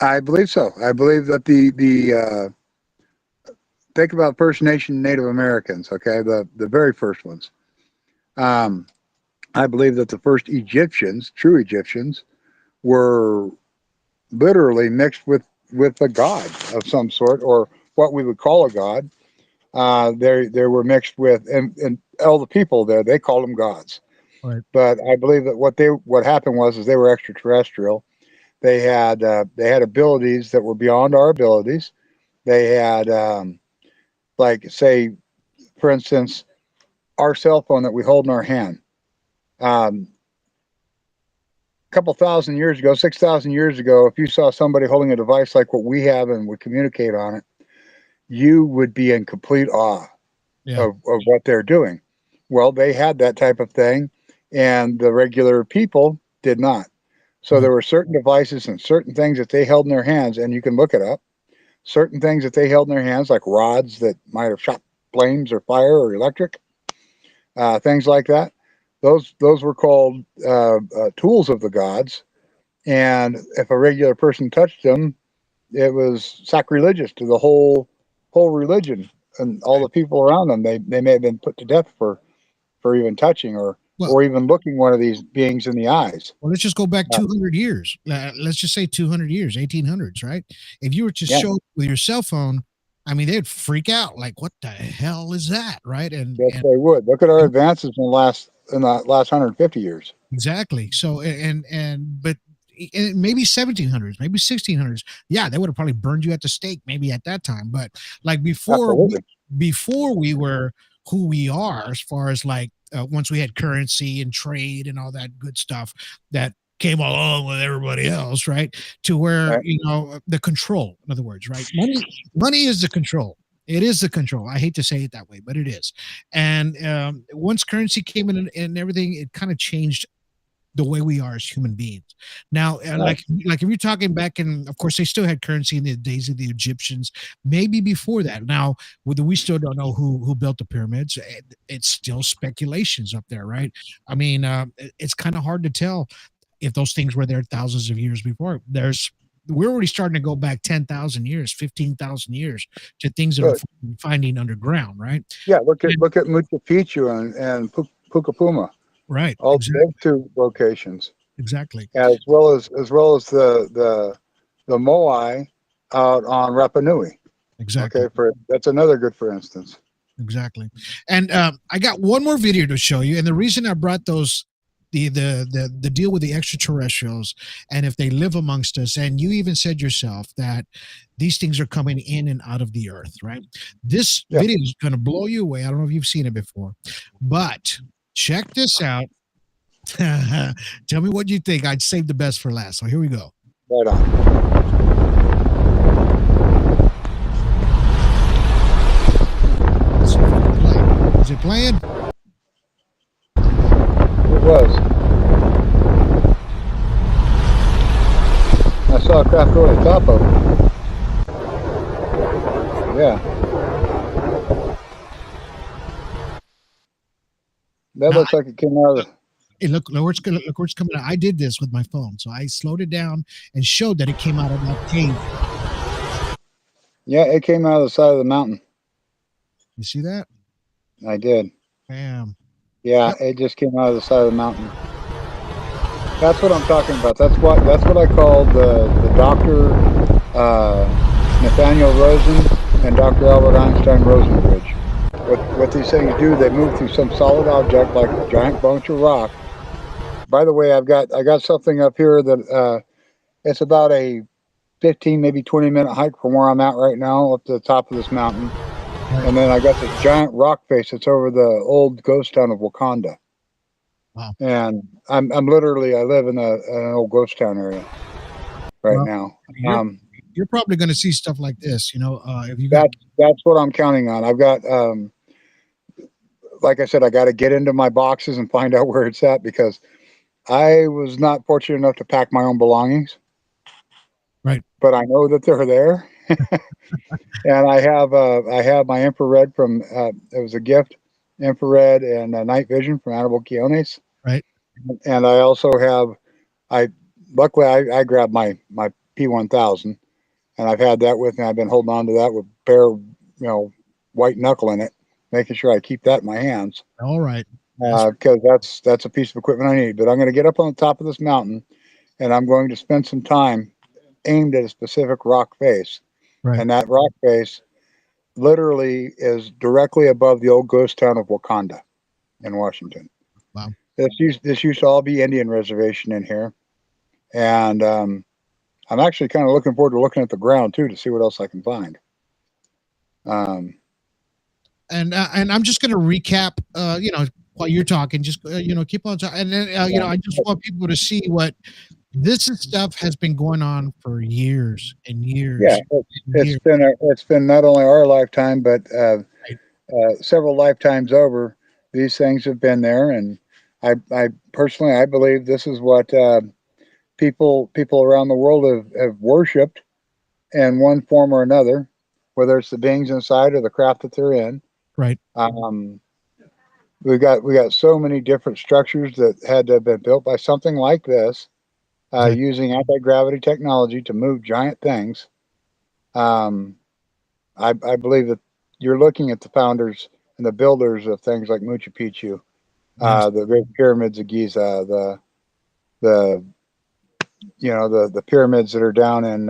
I believe so. I believe that the think about First Nation Native Americans. Okay, the very first ones. I believe that the first Egyptians, true Egyptians, were literally mixed with a god of some sort, or what we would call a god. They were mixed with, and all the people there, they called them gods. Right. But I believe that what happened was is they were extraterrestrial. They had abilities that were beyond our abilities. They had like, say, for instance, our cell phone that we hold in our hand. A couple thousand years ago, 6,000 years ago, if you saw somebody holding a device like what we have and would communicate on it, you would be in complete awe of what they're doing. Well, they had that type of thing, and the regular people did not. So there were certain devices and certain things that they held in their hands, and you can look it up. Certain things that they held in their hands, like rods that might have shot flames or fire or electric, things like that. Those were called tools of the gods, and if a regular person touched them, it was sacrilegious to the whole religion and all the people around them. They may have been put to death for even touching or even looking one of these beings in the eyes. Well, let's just go back 200 years. Let's just say 200 years, 1800s, right? If you were to show with your cell phone, I mean, they'd freak out. Like, what the hell is that, right? And yes, they would. Look at our advances in the last 150 years. Exactly. So but maybe 1700s, maybe 1600s. Yeah, they would have probably burned you at the stake, maybe at that time. But like before we were who we are, as far as like once we had currency and trade and all that good stuff that came along with everybody else, right? To where the control, in other words, right? Money is the control. It is the control. I hate to say it that way, but it is. And once currency came in and everything, it kind of changed the way we are as human beings. Now, like if you're talking back in, of course, they still had currency in the days of the Egyptians, maybe before that. Now, we still don't know who built the pyramids. It's still speculations up there, right? I mean, it's kind of hard to tell if those things were there thousands of years before. We're already starting to go back 10,000 years, 15,000 years to things that are finding underground, right? Yeah, look at Machu Picchu and Pucapuma. Right. All those two locations. Exactly. As well as the Moai out on Rapa Nui. Exactly. Okay, that's another good for instance. Exactly. And I got one more video to show you. And the reason I brought those the deal with the extraterrestrials and if they live amongst us, and you even said yourself that these things are coming in and out of the earth, right? This video is going to blow you away. I don't know if you've seen it before, but check this out. Tell me what you think. I'd save the best for last. So here we go. Right on. Is it playing? It was. I saw a craft go to the top of it. Yeah. That looks like it came out of the... Hey, look where it's coming out. I did this with my phone. So I slowed it down and showed that it came out of that cave. Yeah, it came out of the side of the mountain. You see that? I did. Bam. Yeah, it just came out of the side of the mountain. That's what I'm talking about. That's what I called the Dr. Nathaniel Rosen and Dr. Albert Einstein Rosen Bridge. What these things do, they move through some solid object like a giant bunch of rock. By the way, I got something up here that it's about a 15, maybe 20-minute hike from where I'm at right now up to the top of this mountain. And then I got this giant rock face that's over the old ghost town of Wakanda. Wow. And I'm literally, I live in an old ghost town area now. You're probably going to see stuff like this, if you that's what I'm counting on. I've got, like I said, I got to get into my boxes and find out where it's at because I was not fortunate enough to pack my own belongings. Right. But I know that they're there. And I have my infrared from, it was a gift, infrared and night vision from Annabelle Quiones. Right. And I also have, luckily I grabbed my P1000 and I've had that with me. I've been holding on to that with bare, white knuckle in it, making sure I keep that in my hands. All right. Because that's a piece of equipment I need. But I'm going to get up on the top of this mountain and I'm going to spend some time aimed at a specific rock face. Right. And that rock face, literally is directly above the old ghost town of Wakanda in Washington. Wow. This used to all be Indian reservation in here. And I'm actually kind of looking forward to looking at the ground too to see what else I can find. And I'm just going to recap, while you're talking, just keep on talking, and then I just want people to see what this stuff has been going on for years and years. Yeah, it's been not only our lifetime, but several lifetimes over. These things have been there, and I personally I believe this is what people around the world have worshipped in one form or another, whether it's the beings inside or the craft that they're in. Right. We got so many different structures that had to have been built by something like this, using anti-gravity technology to move giant things. I believe that you're looking at the founders and the builders of things like Machu Picchu, the Great Pyramids of Giza, the pyramids that are down in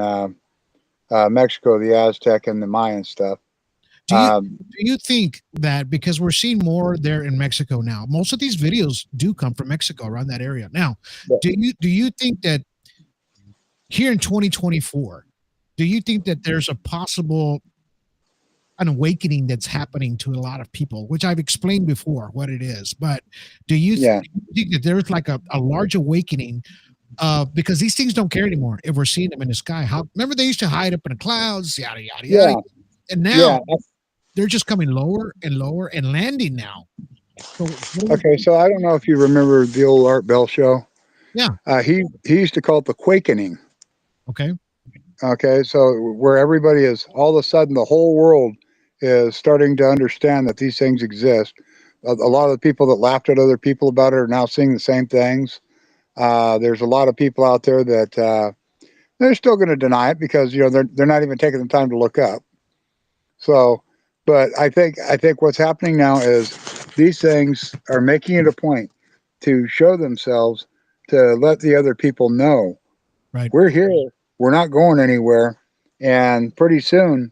Mexico, the Aztec and the Mayan stuff. Do you think that because we're seeing more there in Mexico now, most of these videos do come from Mexico, around that area? Now, do you think that here in 2024, do you think that there's a possible an awakening that's happening to a lot of people, which I've explained before what it is, but do you think that there's like a large awakening because these things don't care anymore if we're seeing them in the sky? Remember they used to hide up in the clouds, yada, yada, yada. And now they're just coming lower and lower and landing now. So I don't know if you remember the old Art Bell show. Yeah. He used to call it the quakening. Okay. So where everybody is, all of a sudden, the whole world is starting to understand that these things exist. A lot of the people that laughed at other people about it are now seeing the same things. There's a lot of people out there that they're still going to deny it because they're not even taking the time to look up. So, but I think what's happening now is these things are making it a point to show themselves to let the other people know, we're here, we're not going anywhere, and pretty soon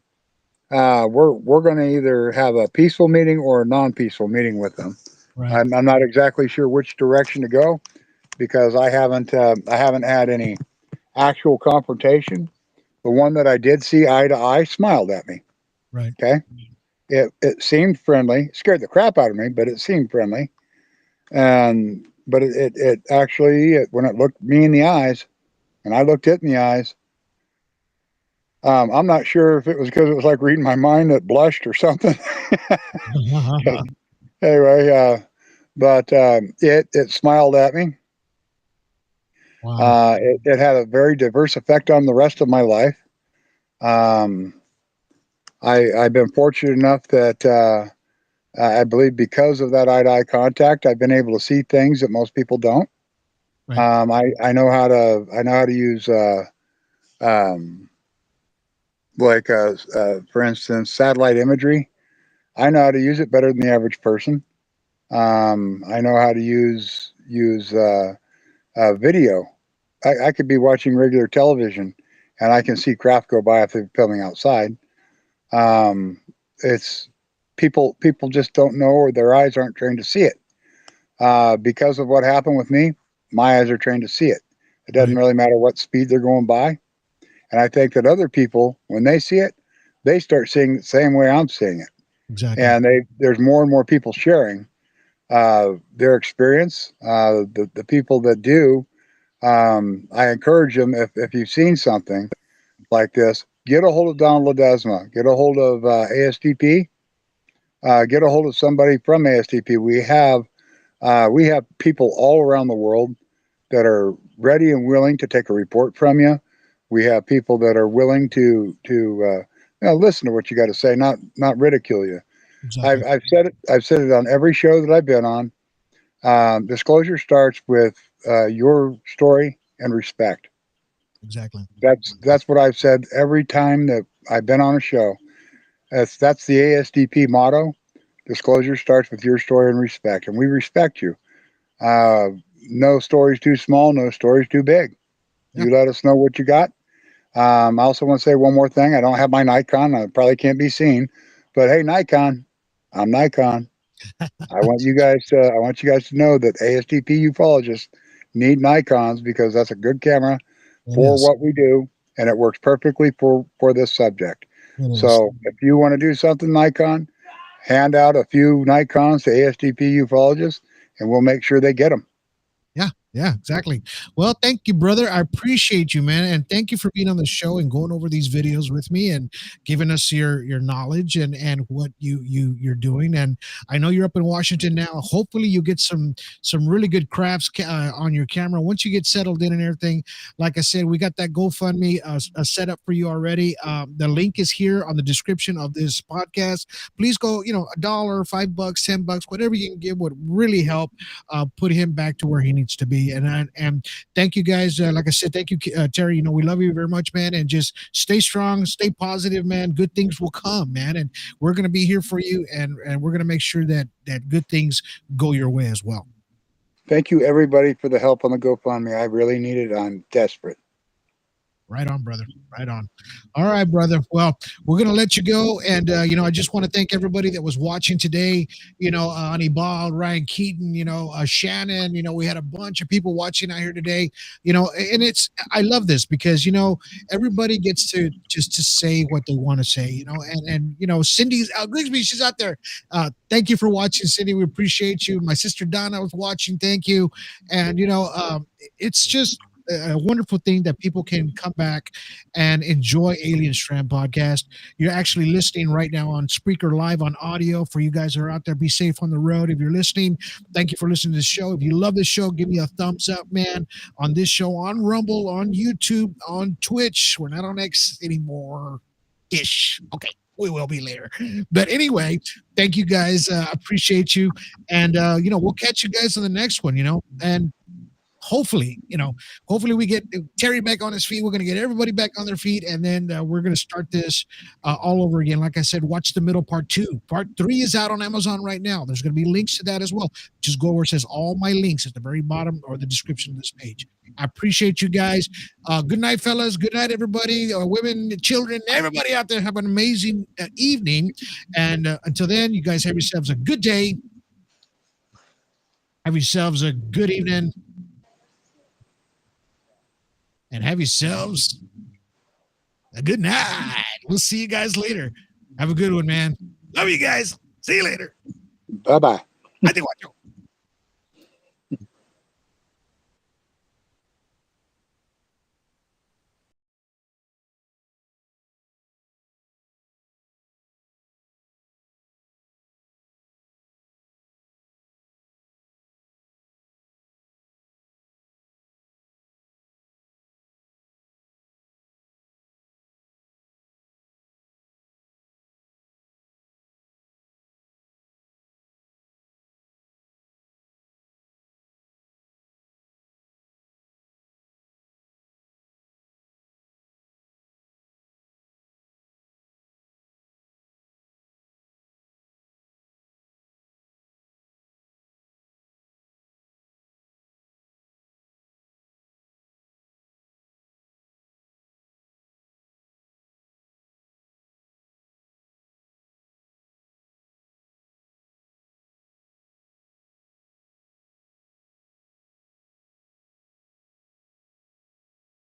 we're going to either have a peaceful meeting or a non-peaceful meeting with them. I'm not exactly sure which direction to go because I haven't had any actual confrontation. The one that I did see eye to eye smiled at me. Okay. It seemed friendly, scared the crap out of me, but it seemed friendly. But it actually, when it looked me in the eyes and I looked it in the eyes, I'm not sure if it was because it was like reading my mind that blushed or something. Anyway, but it smiled at me. Wow. It had a very diverse effect on the rest of my life. I've been fortunate enough that I believe because of that eye-to-eye contact, I've been able to see things that most people don't. I know how to use for instance, satellite imagery. I know how to use it better than the average person. I know how to use video. I could be watching regular television and I can see craft go by if they're filming outside. It's people just don't know, or their eyes aren't trained to see it. Because of what happened with me, my eyes are trained to see it. It doesn't really matter what speed they're going by. And I think that other people, when they see it, they start seeing it the same way I'm seeing it. Exactly. And there's more and more people sharing their experience. The people that do, I encourage them, if you've seen something like this, get a hold of Donald Ledesma, get a hold of ASTP, get a hold of somebody from ASTP. We have people all around the world that are ready and willing to take a report from you. We have people that are willing to listen to what you got to say, not ridicule you. Exactly. I've said it on every show that I've been on. Disclosure starts with your story and respect. Exactly. That's what I've said every time that I've been on a show. That's the ASDP motto. Disclosure starts with your story and respect, and we respect you. No story's too small, no story's too big. You let us know what you got. I also want to say one more thing. I don't have my Nikon. I probably can't be seen But hey, Nikon, I'm Nikon. I want you guys to know that ASTP ufologists need Nikons because that's a good camera for what we do, and it works perfectly for this subject. So if you want to do something Nikon, hand out a few Nikons to ASTP ufologists, and we'll make sure they get them. Yeah, exactly. Well, thank you, brother. I appreciate you, man, and thank you for being on the show and going over these videos with me and giving us your knowledge and what you're doing. And I know you're up in Washington now. Hopefully, you get some really good crafts on your camera once you get settled in and everything. Like I said, we got that GoFundMe set up for you already. The link is here on the description of this podcast. Please go, $1, $5, $10, whatever you can give would really help put him back to where he needs to be. And thank you guys. Like I said, thank you, Terry. We love you very much, man. And just stay strong, stay positive, man. Good things will come, man. And we're gonna be here for you, and we're gonna make sure that good things go your way as well. Thank you, everybody, for the help on the GoFundMe. I really need it. I'm desperate. Right on, brother. Right on. All right, brother. Well, we're going to let you go. And, I just want to thank everybody that was watching today, Anibal, Ryan Keaton, Shannon, we had a bunch of people watching out here today, and I love this because, everybody gets to just to say what they want to say, and Cindy's out, Grigsby, she's out there. Thank you for watching, Cindy. We appreciate you. My sister Donna was watching. Thank you. And, it's just a wonderful thing that people can come back and enjoy Alien Strand podcast. You're actually listening right now on Spreaker Live on audio. For you guys who are out there, be safe on the road. If you're listening, thank you for listening to the show. If you love the show, give me a thumbs up, man, on this show, on Rumble, on YouTube, on Twitch. We're not on X anymore ish. Okay, we will be later. But anyway, thank you guys. Appreciate you. And we'll catch you guys on the next one, and hopefully we get Terry back on his feet. We're going to get everybody back on their feet, and then we're going to start this all over again. Like I said, watch the middle part 2. Part 3 is out on Amazon right now. There's going to be links to that as well. Just go where it says all my links at the very bottom or the description of this page. I appreciate you guys. Good night, fellas. Good night, everybody. Women, children, everybody out there. Have an amazing evening. And until then, you guys have yourselves a good day. Have yourselves a good evening. And have yourselves a good night. We'll see you guys later. Have a good one, man. Love you guys. See you later. Bye-bye. I think watch